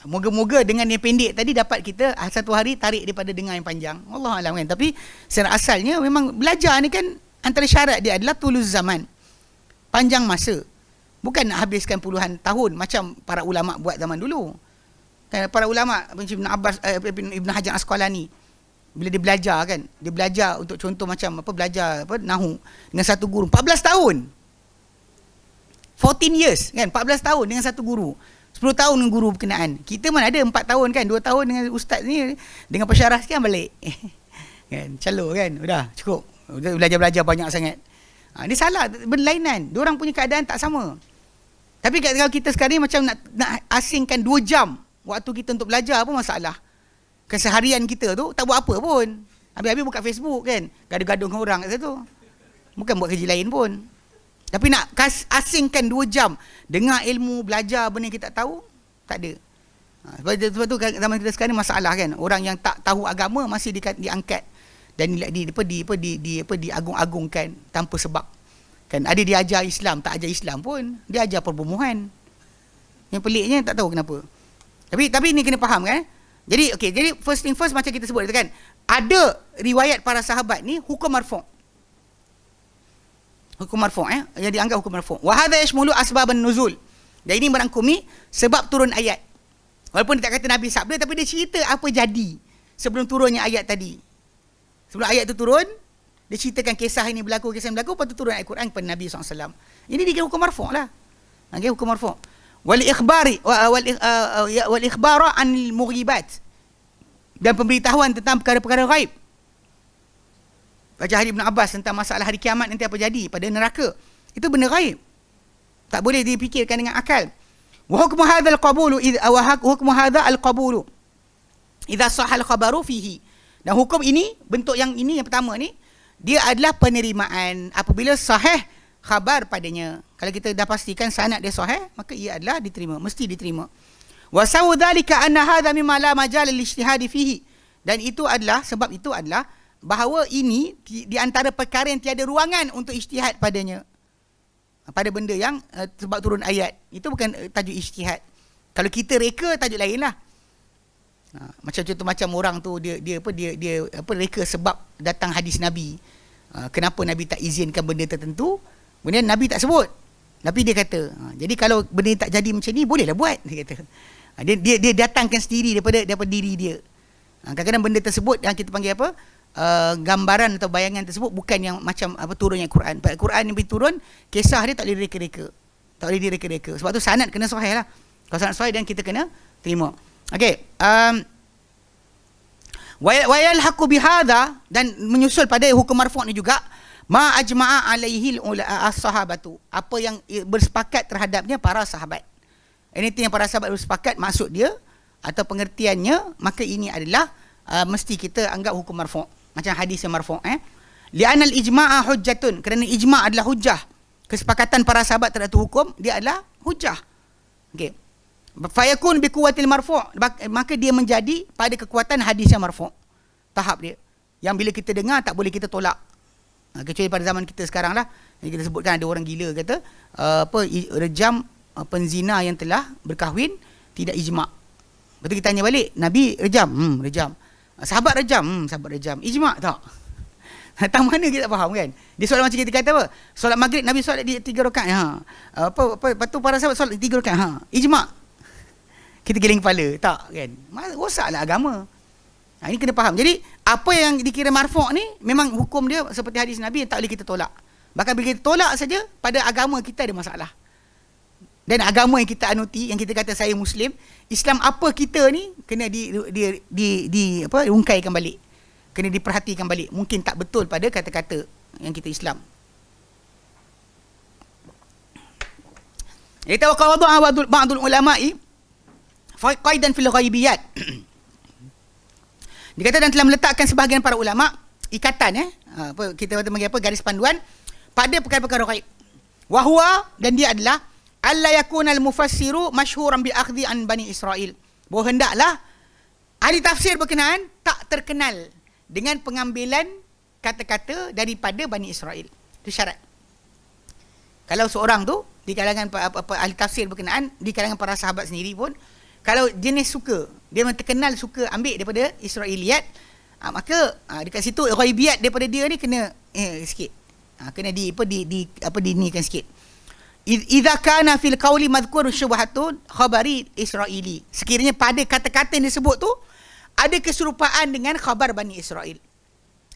Moga-moga dengan yang pendek tadi dapat kita satu hari tarik daripada dengar yang panjang. Wallahualam kan. Tapi secara asalnya memang belajar ni kan, antara syarat dia adalah tulus zaman. Panjang masa. Bukan nak habiskan puluhan tahun macam para ulama' buat zaman dulu. Kan para ulama' Ibn Hajar Asqalani, bila dia belajar kan, dia belajar untuk contoh macam belajar nahu dengan satu guru 14 tahun. 14 years kan, 14 tahun dengan satu guru. 10 tahun dengan guru berkenaan. Kita mana ada 4 tahun kan, 2 tahun dengan ustaz ni, dengan pensyarah sekian balik. Kan, calor kan, udah cukup. Udah belajar-belajar banyak sangat. Ini salah, berlainan. Diorang punya keadaan tak sama. Tapi kalau kita sekarang macam nak asingkan 2 jam waktu kita untuk belajar, apa masalah? keseharian kita tu tak buat apa pun. Habis-habis buka Facebook kan, gaduh-gaduh dengan orang kat situ. Bukan buat kerja lain pun. Tapi nak asingkan 2 jam dengar ilmu, belajar benda yang kita tak tahu, tak ada. Sebab tu zaman kita sekarang ni masalah kan. Orang yang tak tahu agama masih diangkat dan diagung-agungkan tanpa sebab. Kan ada dia ajar Islam, tak ajar Islam pun, dia ajar perbomohan. Yang peliknya tak tahu kenapa. Tapi ni kena faham kan. Jadi jadi first thing first macam kita sebut tu kan. Ada riwayat para sahabat ni hukum marfu'. Hukum marfu' yang dianggap hukum marfu'. Wa hadha yashmulu asbaban nuzul. Dan ini merangkumi sebab turun ayat. Walaupun dia tak kata Nabi sabda, tapi dia cerita apa jadi sebelum turunnya ayat tadi. Sebelum ayat tu turun, dia ceritakan kisah ini berlaku, lepas tu turun ayat Quran kepada Nabi SAW. Ini dikira hukum marfu' lah. Okay, hukum marfu'. Wal ikhbara anil mughibat. Dan pemberitahuan tentang perkara-perkara ghaib. Baca hadis Ibn Abbas tentang masalah hari kiamat nanti apa jadi pada neraka. Itu benda ghaib. Tak boleh dipikirkan dengan akal. Wa hukmu hadzal qabulu hukmu hadza al-qabulu idza sahha al-khabaru fihi. Dan hukum ini, bentuk yang ini yang pertama ni, dia adalah penerimaan apabila sahih khabar padanya. Kalau kita dah pastikan sanad dia sahih, maka ia adalah diterima, mesti diterima. Wa sawu dzalika anna hadza mimma la majal lil-ijtihad fihi. Dan itu adalah, sebab itu adalah bahawa ini di antara perkara yang tiada ruangan untuk ijtihad padanya. Pada benda yang sebab turun ayat, itu bukan tajuk ijtihad. Kalau kita reka, tajuk lain lah. Macam contoh macam orang tu dia reka sebab datang hadis Nabi. Kenapa Nabi tak izinkan benda tertentu? Kemudian Nabi tak sebut. Nabi dia kata, jadi kalau benda tak jadi macam ni, bolehlah buat, dia kata. Dia datangkan sendiri daripada diri dia. Kadang-kadang benda tersebut yang kita panggil apa? Gambaran atau bayangan tersebut bukan yang macam apa turunnya Quran. Pada Quran yang turun, kisah dia tak boleh direka-reka. Tak boleh direka-reka. Sebab tu sanad kena sahih lah. Kalau sanad sahih dan kita kena terima. Okey. Wa yalhaqu bihadza, dan menyusul pada hukum marfu' ni juga ma ajma'a alaihi as-sahabatu. Apa yang bersepakat terhadapnya para sahabat. Anything yang para sahabat bersepakat maksud dia atau pengertiannya, maka ini adalah mesti kita anggap hukum marfu'. Macam hadis yang marfu'. Li'anal ijma'a hujjatun. Kerana ijma' adalah hujjah. Kesepakatan para sahabat terhadap hukum, dia adalah hujjah. Okey. Fayakun bi quwwatil marfu'. Maka dia menjadi pada kekuatan hadis yang marfu'. Tahap dia. Yang bila kita dengar, tak boleh kita tolak. Kecuali pada zaman kita sekarang lah. Yang kita sebutkan ada orang gila kata, rejam penzina yang telah berkahwin, tidak ijma'. Lepas tu kita tanya balik, Nabi rejam? Rejam. Sahabat rejam? Sahabat rejam. Ijma' tak? Datang mana kita tak faham kan? Dia solat macam kita kata apa? Solat maghrib Nabi solat di 3 rakaat. Lepas tu para sahabat solat 3 rakaat. Ijma'. Kita giling kepala. Tak kan? Rosaklah agama. Ini kena faham. Jadi apa yang dikira marfu' ni memang hukum dia seperti hadis Nabi yang tak boleh kita tolak. Bahkan bila kita tolak saja, pada agama kita ada masalah. Dan agama yang kita anuti, yang kita kata saya Muslim, Islam apa kita ni kena diungkaikan balik, kena diperhatikan balik. Mungkin tak betul pada kata-kata yang kita Islam. Yatawaqqa ba'dul ulama'i qaidan fil ghaibiyat. Dikata dan telah meletakkan sebahagian para ulama ikatan kita panggil apa, garis panduan pada perkara-perkara ghaib. Wa huwa, dan dia adalah alla yakuna al-mufassiru masyhuran bil akhdhi an Bani Israel. Bahawa hendaklah ahli tafsir berkenaan tak terkenal dengan pengambilan kata-kata daripada Bani Israel. Itu syarat. Kalau seorang tu di kalangan ahli tafsir berkenaan, di kalangan para sahabat sendiri pun, kalau jenis suka, dia memang terkenal suka ambil daripada Israiliyat, maka dekat situ ghaibiyat daripada dia ni kena sikit. Kena dinikan sikit. Idza kana fil qawli madhkur syubhatun khabari Israili. Sekiranya pada kata-kata yang disebut tu ada keserupaan dengan khabar Bani Israel.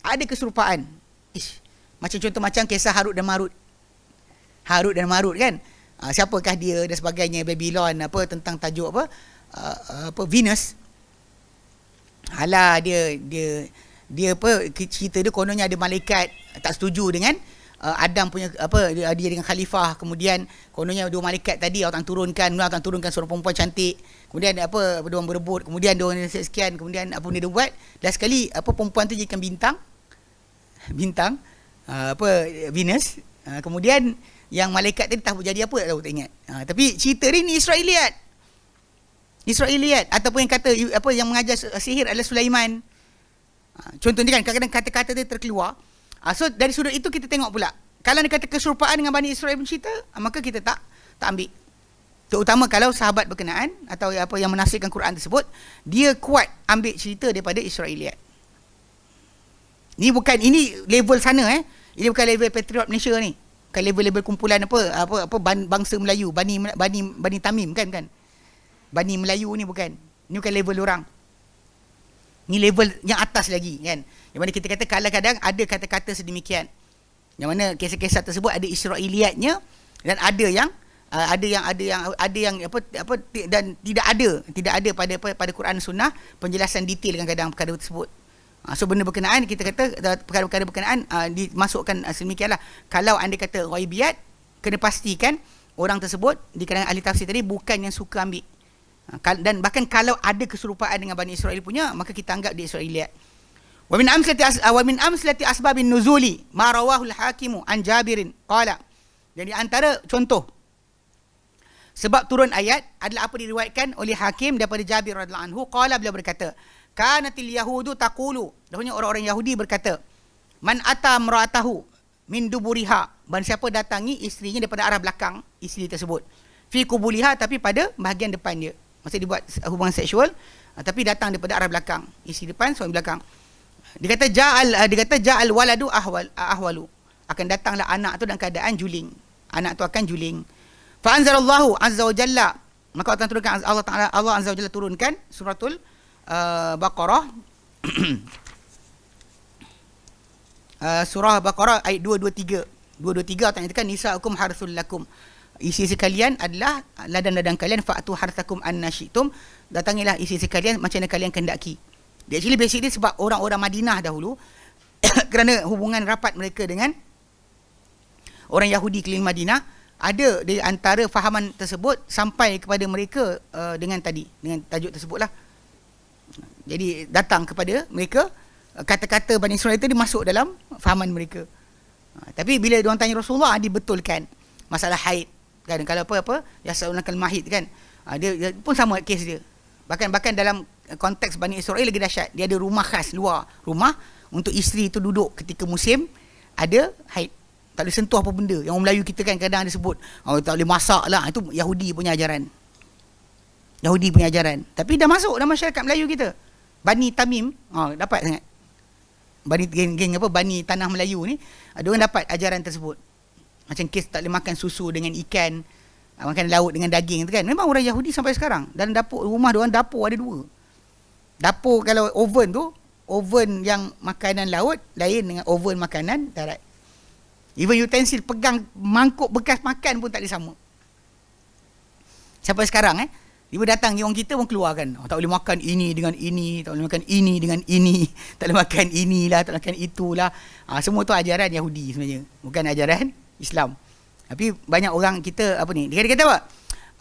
Ada keserupaan. Macam contoh macam kisah Harut dan Marut. Harut dan Marut kan? Siapakah dia dan sebagainya, Babylon apa tentang tajuk apa Venus. Hala dia apa cerita dia kononnya ada malaikat tak setuju dengan Adam punya apa dia dengan khalifah, kemudian kononnya dua malaikat tadi Allah Ta'ala turunkan seorang perempuan cantik, kemudian apa dia orang berebut, kemudian dia orang sekian, kemudian apa dia buat, last sekali apa perempuan tu jadikan bintang Venus, kemudian yang malaikat tadi tak jadi apa tak tahu, tak ingat. Tapi cerita ni Israeliat ataupun yang kata apa yang mengajar sihir adalah Sulaiman. Contohnya kan kadang-kadang kata-kata dia terkeluar. So dari sudut itu kita tengok pula. Kalau dia kata keserupaan dengan Bani Israel bercerita, maka kita tak ambil. Terutama kalau sahabat berkenaan atau apa yang menafsirkan Quran tersebut, dia kuat ambil cerita daripada Israeliat. Ini level sana Ini bukan level Patriot Malaysia ni. Bukan level kumpulan apa bangsa Melayu, Bani Tamim kan. Bani Melayu ni bukan. Ini bukan level orang. Ni level yang atas lagi kan. Yang mana kita kata kadang-kadang ada kata-kata sedemikian. Yang mana kisah-kisah tersebut ada Israeliatnya dan ada yang dan tidak ada pada Quran Sunnah penjelasan detail kadang-kadang perkara tersebut. So benda berkenaan kita kata perkara-perkara berkenaan dimasukkan sedemikianlah. Kalau anda kata ghaibiyat, kena pastikan orang tersebut di kalangan ahli tafsir tadi bukan yang suka ambil. Dan bahkan kalau ada keserupaan dengan Bani Israel punya, maka kita anggap dia Israeliat. Wa min amsalati asbabin nuzuli ma rawahu al-hakim an Jabirin qala. Jadi antara contoh sebab turun ayat adalah apa diriwayatkan oleh Hakim daripada Jabir radhiyallahu anhu, qala, beliau berkata, kanatil yahudu taqulu, dahulunya orang-orang Yahudi berkata, man ata imra'atahu min duburiha, barang siapa datangi isterinya daripada arah belakang isteri tersebut, fi qubuliha, tapi pada bahagian depan dia. Maksud dia buat hubungan seksual tapi datang daripada arah belakang, isteri depan, suami belakang. Dia kata ja'al waladu ahwalu, akan datanglah anak tu dalam keadaan juling. Anak tu akan juling. Fa anzalallahu azza wa jalla, maka Allah azza wa jalla turunkan suratul Baqarah surah Baqarah ayat 223 Allah nyatakan nisa'ukum harthul lakum, isi sekalian adalah ladang-ladang kalian, fa'tu harthakum annasyitum, datangilah isi sekalian macam mana kalian kehendaki. Dia actually basically sebab orang-orang Madinah dahulu kerana hubungan rapat mereka dengan orang Yahudi keliling Madinah, ada di antara fahaman tersebut sampai kepada mereka dengan tajuk tersebutlah. Jadi datang kepada mereka kata-kata Bani Israel itu masuk dalam fahaman mereka. Tapi bila diorang tanya Rasulullah, dibetulkan masalah haid kan, kalau apa yasalunakal mahid kan, dia pun sama kes dia. Bahkan dalam konteks Bani Israel lagi dahsyat. Dia ada rumah khas luar rumah untuk isteri itu duduk ketika musim ada haid. Tak boleh sentuh apa benda. Yang orang Melayu kita kan kadang ada sebut, tak boleh masak lah. Itu Yahudi punya ajaran. Tapi dah masuk dalam masyarakat Melayu kita. Bani Tamim, dapat sangat. Geng Bani Tanah Melayu ni, ada orang dapat ajaran tersebut. Macam kes tak boleh makan susu dengan ikan, makan laut dengan daging tu kan. Memang orang Yahudi sampai sekarang. Dalam dapur rumah diorang, dapur ada 2. Dapur kalau oven tu, oven yang makanan laut lain dengan oven makanan darat. Even utensil pegang mangkuk bekas makan pun tak ada sama. Sampai sekarang dia datang orang kita pun keluarkan, tak boleh makan ini dengan ini, tak boleh makan ini dengan ini, tak boleh makan inilah, tak boleh makan itulah. Semua tu ajaran Yahudi sebenarnya, bukan ajaran Islam. Tapi banyak orang kita dia kata apa?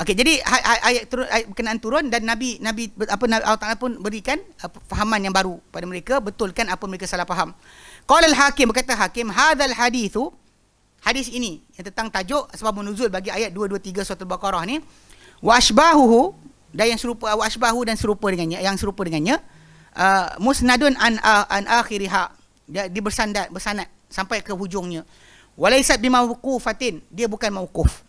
Okey, jadi ayat berkenaan turun dan Nabi Allah Taala pun berikan fahaman yang baru pada mereka, betulkan apa mereka salah faham. Qala al-Hakim, berkata Hakim, hadzal hadithu, hadis ini yang tentang tajuk sebab nuzul bagi ayat 223 surah Al-Baqarah ni, wa asbahuhu, dan yang serupa, wa asbahu dan serupa dengannya, musnadun an akhiriha, dia bersanad sampai ke hujungnya. Walaysat bimawqufatin, dia bukan mauquf.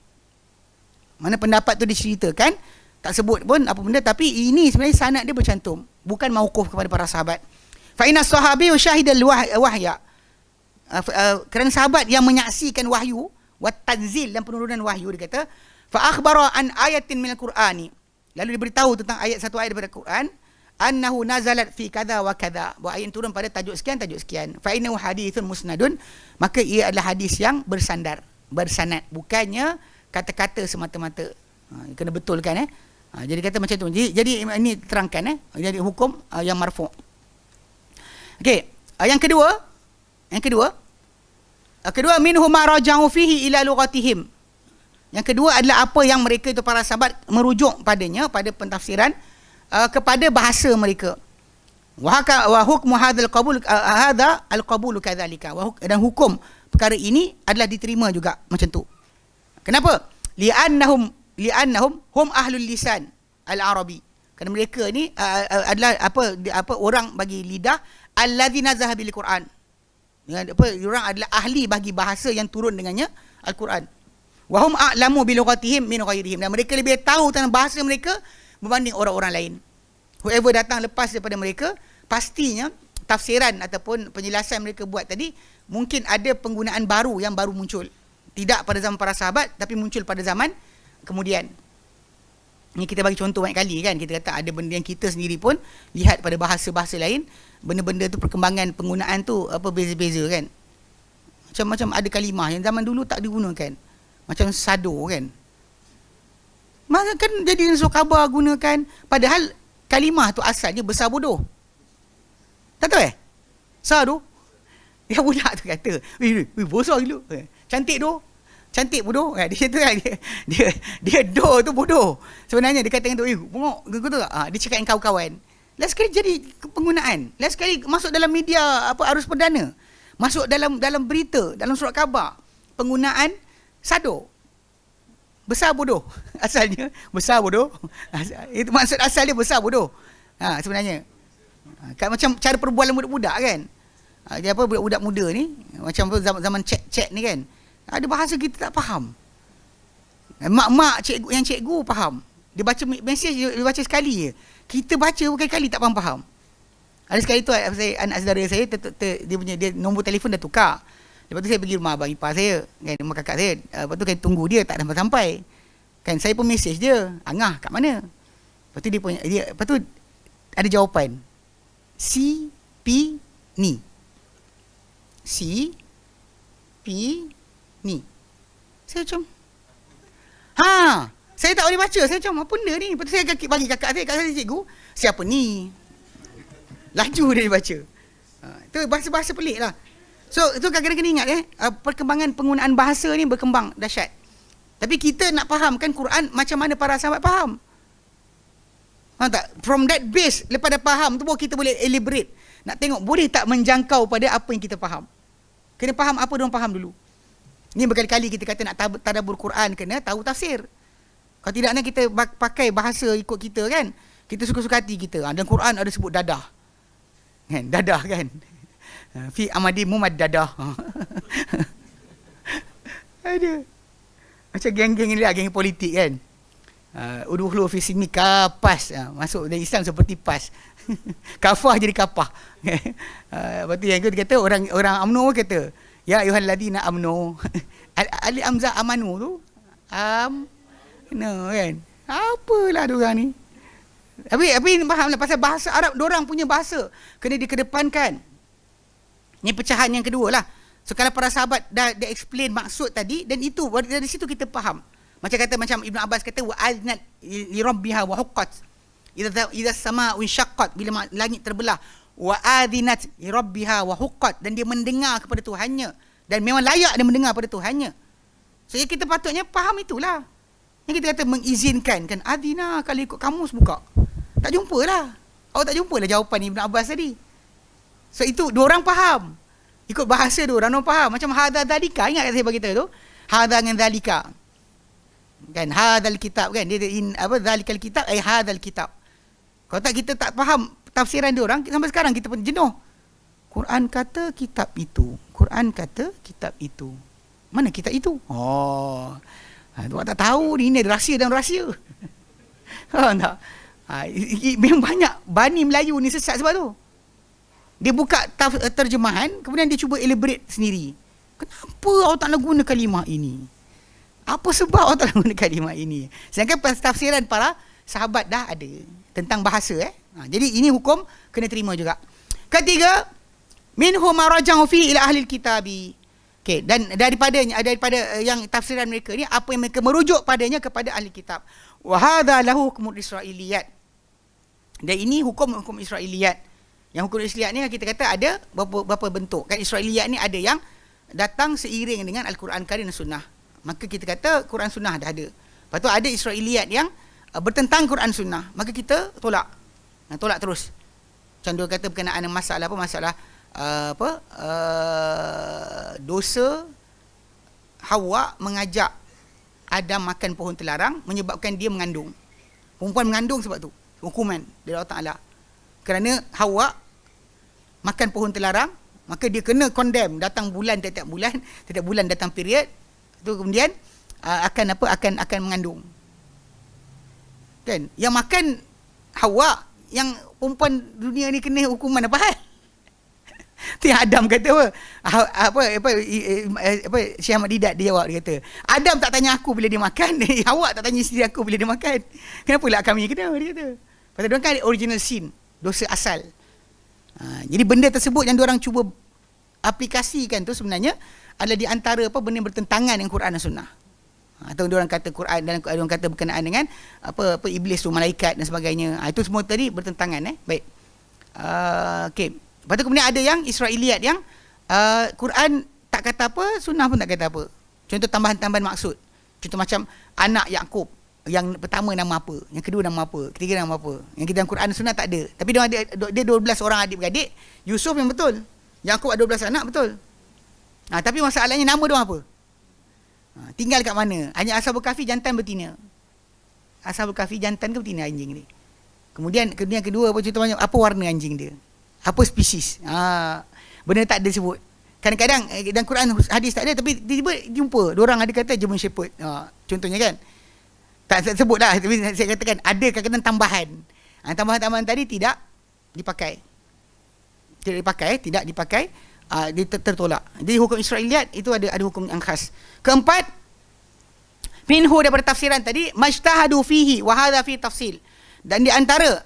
Mana pendapat tu diceritakan, tak sebut pun apa benda, tapi ini sebenarnya sanad dia bercantum, bukan mauquf kepada para sahabat. Fa inna sahabi syahidal wahya, kerana sahabat yang menyaksikan wahyu wa tanzil dan penurunan wahyu, dia kata fa akhbara an ayatin minal qur'ani, lalu diberitahu tentang satu ayat daripada Quran, annahu nazalat fi kadza wa kadza, bahawa ayat turun pada tajuk sekian. Fa innahu hadithun musnadun, maka ia adalah hadis yang bersanad, bukannya kata-kata semata-mata. Kena betulkan jadi kata macam tu. Jadi ini terangkan jadi hukum yang marfu'. Okey, yang kedua Kedua, minhum ma raja'u fihi ila lughatihim. Yang kedua adalah apa yang mereka itu para sahabat merujuk padanya pada pentafsiran kepada bahasa mereka. Wa hukmu hadzal qabul hadza al-qabul kadzalika. Dan hukum perkara ini adalah diterima juga macam tu. Kenapa? Li'annahum hum ahlul lisan al-arabi. Kerana mereka ni adalah apa orang bagi lidah alladzina zahabil Quran. Orang adalah ahli bagi bahasa yang turun dengannya Al-Quran. Wa hum a'lamu bi lughatihim min ghairihim. Dan mereka lebih tahu tentang bahasa mereka berbanding orang-orang lain. Whoever datang lepas daripada mereka, pastinya tafsiran ataupun penjelasan mereka buat tadi mungkin ada penggunaan baru yang baru muncul. Tidak pada zaman para sahabat, tapi muncul pada zaman kemudian. Ni kita bagi contoh banyak kali kan, kita kata ada benda yang kita sendiri pun lihat pada bahasa-bahasa lain, benda-benda tu perkembangan penggunaan tu beza-beza kan. Macam-macam ada kalimah yang zaman dulu tak digunakan. Macam sado kan. Masa kan jadi suruh khabar gunakan, padahal kalimah tu asalnya besar bodoh. Tak tahu sado. Yang budak tu kata, besar gila. Cantik tu. Cantik bodoh. Dia tu kan, dia do tu bodoh. Sebenarnya dia kata tu, bengok gitu tak? Dia cakap dengan kawan-kawan. Last sekali jadi penggunaan. Last sekali masuk dalam media arus perdana. Masuk dalam berita, dalam surat khabar. Penggunaan sado. Besar bodoh. Asalnya besar bodoh. Itu maksud asal dia besar bodoh. Sebenarnya. Macam cara perbualan budak-budak kan. Dia budak-budak muda ni, macam zaman chat ni kan. Ada bahasa kita tak faham. Mak-mak cikgu faham. Dia baca mesej, dia baca sekali je. Kita baca berkali-kali tak faham. Ada sekali tu anak saudara saya dia nombor telefon dah tukar. Lepas tu saya pergi rumah abang ipar saya, kan, rumah kakak saya. Lepas tu kan tunggu dia tak sampai. Kan saya pun mesej dia, "Angah kat mana?" Lepas tu lepas tu ada jawapan. CP ni. CP ni. Saya macam saya tak boleh baca. Saya macam apa benda ni? Lepas tu saya bagi kakak saya, "Cikgu, siapa ni?" Laju dia baca. Itu bahasa-bahasa pelik lah. So itu kadang-kadang kena ingat perkembangan penggunaan bahasa ni berkembang dahsyat. Tapi kita nak fahamkan Quran macam mana para sahabat faham. Faham tak? From that base, lepas dah faham tu baru kita boleh elaborate. Nak tengok boleh tak menjangkau pada apa yang kita faham. Kena faham apa diorang faham dulu. Ni berkali-kali kita kata nak tadabbur Quran, kena tahu tafsir. Kalau tidak nak kita pakai bahasa ikut kita kan, kita suka-suka hati kita. Dan Quran ada sebut dadah. Kan? Dadah kan. Fi amadi mumad dadah. Ada. Macam geng-geng ni lah, geng politik kan. Uduhlu fi sini kapas. Masuk dari Islam seperti pas. Kafah jadi kapah. Lepas tu yang kita kata orang UMNO kata, ya ayyuhalladzina amnu. Ali amzah amanu tu. Kan. Apalah diorang ni. Tapi fahamlah pasal bahasa Arab, diorang punya bahasa kena dikedepankan. Ni pecahan yang kedua lah. So kalau para sahabat dah explain maksud tadi, dan itu dari situ kita faham. Macam Ibn Abbas kata, wa aznat li rabbiha wa huqqat idza sama'u syaqqat, bila langit terbelah, wa adzinat li rabbiha wa huqqat, dan dia mendengar kepada Tuhannya, dan memang layak dia mendengar pada Tuhannya. So kita patutnya faham itulah. Yang kita kata mengizinkan kan, adzina kalau ikut kamus buka. Tak jumpalah. Awak tak jumpalah jawapan Ibn Abbas tadi. So itu dua orang faham. Ikut bahasa dua orang faham. Macam hadza dzalika, ingat saya bagi tahu tu? Hadza dengan dzalika. Kan hadzal kitab kan, dia dzalikal kitab ai hadzal kitab. Kalau tak kita tak faham tafsiran dia orang, sampai sekarang kita pun jenuh. Quran kata kitab itu. Quran kata kitab itu. Mana kitab itu? Awak tak tahu ni ada rahsia dan rahsia. Tak? Memang banyak Bani Melayu ni sesat sebab tu. Dia buka terjemahan, kemudian dia cuba elaborate sendiri. Kenapa awak tak nak guna kalimah ini? Apa sebab awak tak nak guna kalimah ini? Sedangkan tafsiran para sahabat dah ada tentang bahasa. Jadi ini hukum kena terima juga. Ketiga, minhum maraja'u fi ila ahli kitabi. Okay, dan daripada yang tafsiran mereka ni, apa yang mereka merujuk padanya kepada ahli kitab. Wa hadza lahu hukum Israiliyat. Dan ini hukum Israiliyat. Yang hukum Israiliyat ni kita kata ada berapa bentuk. Kan Israiliyat ni ada yang datang seiring dengan Al-Quran Karim dan Sunnah. Maka kita kata Quran Sunnah dah ada. Lepas tu ada Israiliyat yang bertentang Quran Sunnah, maka kita tolak. Tolak terus. Macam dia kata berkenaan masalah dosa Hawa mengajak Adam makan pohon terlarang menyebabkan dia mengandung. Perempuan mengandung sebab tu. Hukuman dari Allah Ta'ala. Kerana Hawa makan pohon terlarang, maka dia kena condemn. Datang bulan tiap-tiap bulan datang period. Tu kemudian akan mengandung. Kan? Yang makan Hawa, yang perempuan dunia ni kena hukuman apa hal? Tu yang Adam kata Syekh Ahmad Didat dia jawab, dia kata Adam tak tanya aku bila dia makan, Hawa tak tanya isteri aku bila dia makan, kenapa pula kami kena, dia kata. Pasal diorang kan ada original sin, dosa asal. Jadi benda tersebut yang diorang cuba aplikasikan tu sebenarnya adalah di antara benda yang bertentangan dengan Quran dan Sunnah. Atau diorang kata Quran dan diorang kata berkenaan dengan apa iblis tu, malaikat dan sebagainya. Itu semua tadi bertentangan. Baik. Okey. Lepas tu kemudian ada yang Israiliyat yang Quran tak kata apa, Sunnah pun tak kata apa. Contoh tambahan-tambahan maksud. Contoh macam anak Yakub, yang pertama nama apa, yang kedua nama apa, ketiga nama apa. Yang kita dalam Quran dan Sunnah tak ada. Tapi dia 12 orang adik-beradik. Yusuf yang betul. Yakub ada 12 anak, betul. Tapi masalahnya nama dia apa? Tinggal kat mana? Hanya Ashabul Kahfi jantan betina. Ashabul Kahfi jantan ke betina anjing ni? Kemudian kedua contohnya apa warna anjing dia? Apa spesies? Benda tak ada sebut. Kadang-kadang dalam Quran hadis tak ada, tapi tiba-tiba jumpa diorang ada kata German Shepherd. Contohnya kan. Tak sebut lah, tapi saya katakan ada kadang-kadang tambahan. Tambahan-tambahan tadi tidak dipakai. Tidak dipakai. Dia tertolak. Jadi hukum Israiliyat itu ada hukum yang khas. Keempat, minhu daripada tafsiran tadi, majtahadu fihi wa hadha fi tafsil. Dan di antara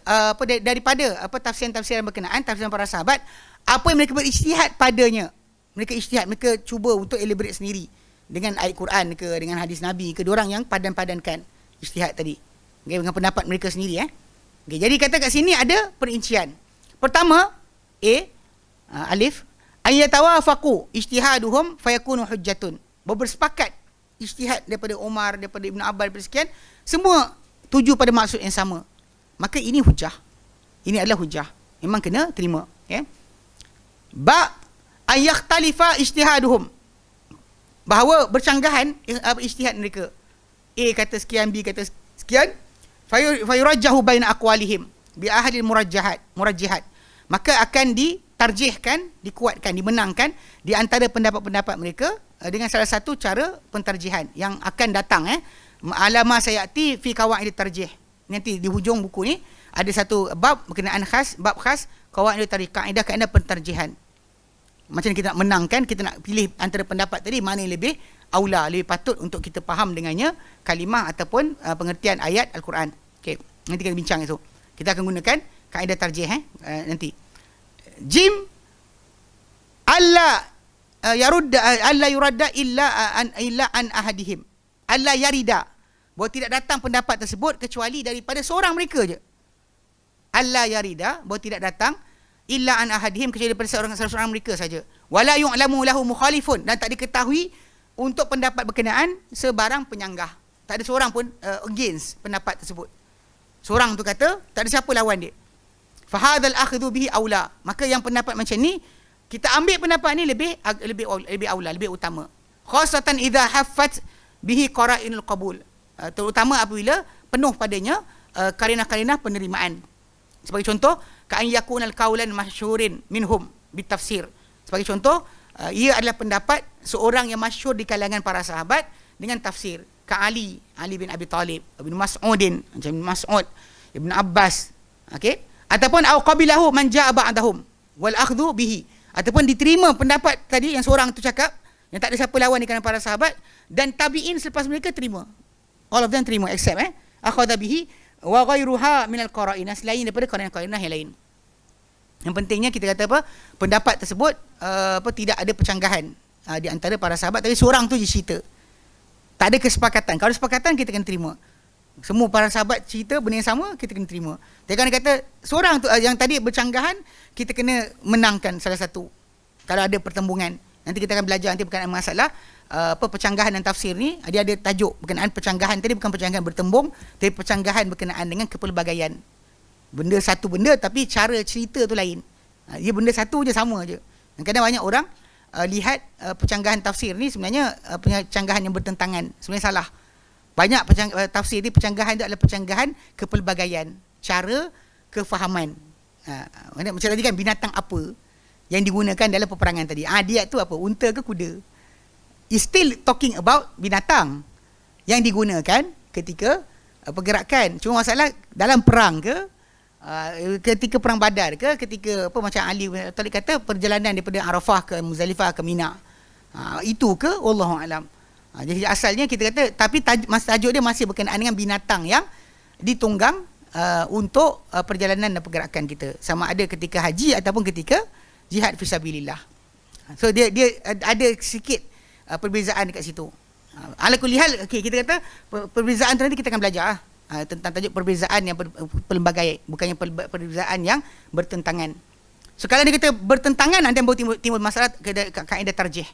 daripada tafsiran berkenaan, tafsiran para sahabat, apa yang mereka berijtihad padanya. Mereka ijtihad, mereka cuba untuk elaborate sendiri dengan ayat Quran ke, dengan hadis Nabi ke, diorang yang padan-padankan ijtihad tadi. Okay, dengan pendapat mereka sendiri. Okay, jadi kata kat sini ada perincian. Pertama, alif, ayatawafaqu ijtihaduhum fayakunu hujjatun. Bersepakat ijtihad daripada Umar, daripada Ibn Abbas, daripada sekian, semua tuju pada maksud yang sama. Maka ini hujah. Ini adalah hujah. Memang kena terima. Okay? Ba ayakhtalifa ijtihaduhum. Bahawa bercanggahan ijtihad mereka. A kata sekian, B kata sekian. Fayurajjahu baina aqwalihim bi ahadil murajjihat. Maka akan ditarjihkan, dikuatkan, dimenangkan di antara pendapat-pendapat mereka dengan salah satu cara pentarjihan yang akan datang. Alama sayati fi qawaid tarjih. Nanti di hujung buku ni ada satu bab berkenaan khas, bab khas qawaid tarjih, kaedah-kaedah pentarjihan. Macam kita nak menangkan, kita nak pilih antara pendapat tadi mana yang lebih aula, lebih patut untuk kita faham dengannya kalimah ataupun pengertian ayat Al-Quran. Okey, nanti kita bincang itu. Kita akan gunakan kaedah tarjih nanti. Jim alla yuradda illa an ahadihim. Alla yarida, bahawa tidak datang pendapat tersebut kecuali daripada seorang mereka je. Alla yarida, bahawa tidak datang illa an ahadihim, kecuali daripada seorang mereka saja. Wala yu'lamu lahu mukhalifun, dan tak diketahui untuk pendapat berkenaan sebarang penyanggah. Tak ada seorang pun against pendapat tersebut. Seorang tu kata, tak ada siapa lawan dia. Fahadzal akhdhu bihi aula. Maka yang pendapat macam ni, kita ambil pendapat ni lebih aula, lebih utama. Khasatan idza haffat bihi qara'inul qabul. Terutama apabila penuh padanya karinah-karinah penerimaan. Sebagai contoh, ka'an yakunal qaulan masyhurin minhum bitafsir. Sebagai contoh, ia adalah pendapat seorang yang masyhur di kalangan para sahabat dengan tafsir. Ali bin Abi Talib, Ibn Mas'udin, macam Ibn Mas'ud, Ibn Abbas. Okey? Ataupun au qabilahu man ja'a ba'dahum wal akhdhu bihi. Ataupun diterima pendapat tadi yang seorang tu cakap, yang tak ada siapa lawan di kalangan para sahabat, dan tabi'in selepas mereka terima. All of them terima except akhadha bihi wa ghairuha min al-qara'inah, selain daripada qara'inah yang lain. Yang pentingnya kita kata pendapat tersebut tidak ada percanggahan di antara para sahabat, tapi seorang tu je cerita. Tak ada kesepakatan. Kalau kesepakatan kita kena terima. Semua para sahabat cerita benda yang sama, kita kena terima. Tapi kalau kata seorang tu yang tadi bercanggahan, kita kena menangkan salah satu. Kalau ada pertembungan, Nanti kita akan belajar nanti berkenaan masalah percanggahan dan tafsir ni. Dia ada tajuk berkenaan percanggahan tadi, bukan percanggahan bertembung, tapi percanggahan berkenaan dengan kepelbagaian. Benda satu benda tapi cara cerita tu lain. Dia benda satu je, sama je. Kadang-kadang banyak orang lihat percanggahan tafsir ni sebenarnya percanggahan yang bertentangan. Sebenarnya salah. Banyak tafsir ni, percanggahan itu adalah percanggahan kepelbagaian, cara kefahaman. Macam tadi kan, binatang apa yang digunakan dalam peperangan tadi. Dia tu apa? Unta ke kuda? It's still talking about binatang yang digunakan ketika pergerakan. Cuma masalah dalam perang ke, ketika perang Badar ke, ketika apa macam Ali tadi kata perjalanan daripada Arafah ke Muzdalifah ke Mina. Itu ke? Wallahu alam. Jadi asalnya kita kata, tapi tajuk dia masih berkenaan dengan binatang yang ditunggang untuk perjalanan dan pergerakan kita. Sama ada ketika haji ataupun ketika jihad fisabilillah. So dia ada sikit perbezaan dekat situ. Ala kulli hal, okey, kita kata perbezaan tu nanti kita akan belajar tentang tajuk perbezaan yang pelbagai, bukannya perbezaan yang bertentangan. So kalau dia kata bertentangan, nanti baru timbul masalah kaedah tarjih.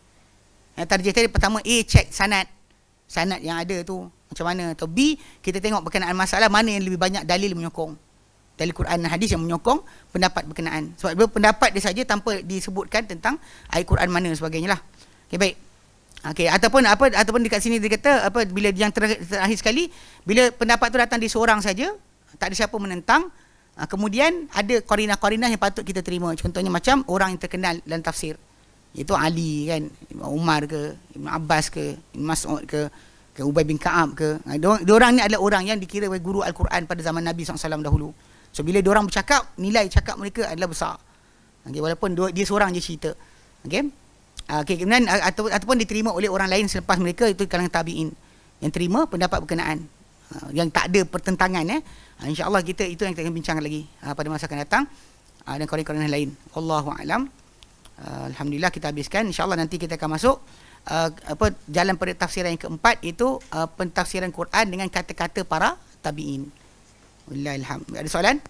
Tarjih tadi pertama, A, check sanad yang ada tu macam mana, atau B, kita tengok berkenaan masalah mana yang lebih banyak dalil menyokong, dalil Quran dan hadis yang menyokong pendapat berkenaan. Sebab pendapat dia saja tanpa disebutkan tentang ayat Quran mana sebagainya lah. Okey, baik. Okey, ataupun dekat sini dia kata bila yang terakhir sekali, bila pendapat tu datang di seorang saja, tak ada siapa menentang, kemudian ada qarinah-qarinah yang patut kita terima. Contohnya macam orang yang terkenal dalam tafsir, iaitu Ali kan, Umar ke, Ibn Abbas ke, Ibn Mas'ud ke Ubay bin Ka'ab ke. Diorang ni adalah orang yang dikira sebagai guru Al-Quran pada zaman Nabi SAW dahulu. So bila diorang bercakap, nilai cakap mereka adalah besar. Okay, walaupun dia seorang je cerita. Okey. Kemudian ataupun diterima oleh orang lain selepas mereka, itu kalangan tabi'in yang terima pendapat berkenaan, yang tak ada pertentangan. InsyaAllah itu yang kita akan bincang lagi pada masa akan datang, dan qarinah lain. Wallahu a'lam. Alhamdulillah kita habiskan. InsyaAllah nanti kita akan masuk jalan pada tafsiran yang keempat, itu pentafsiran Quran dengan kata-kata para tabi'in. Wallahil hamd. Ada soalan?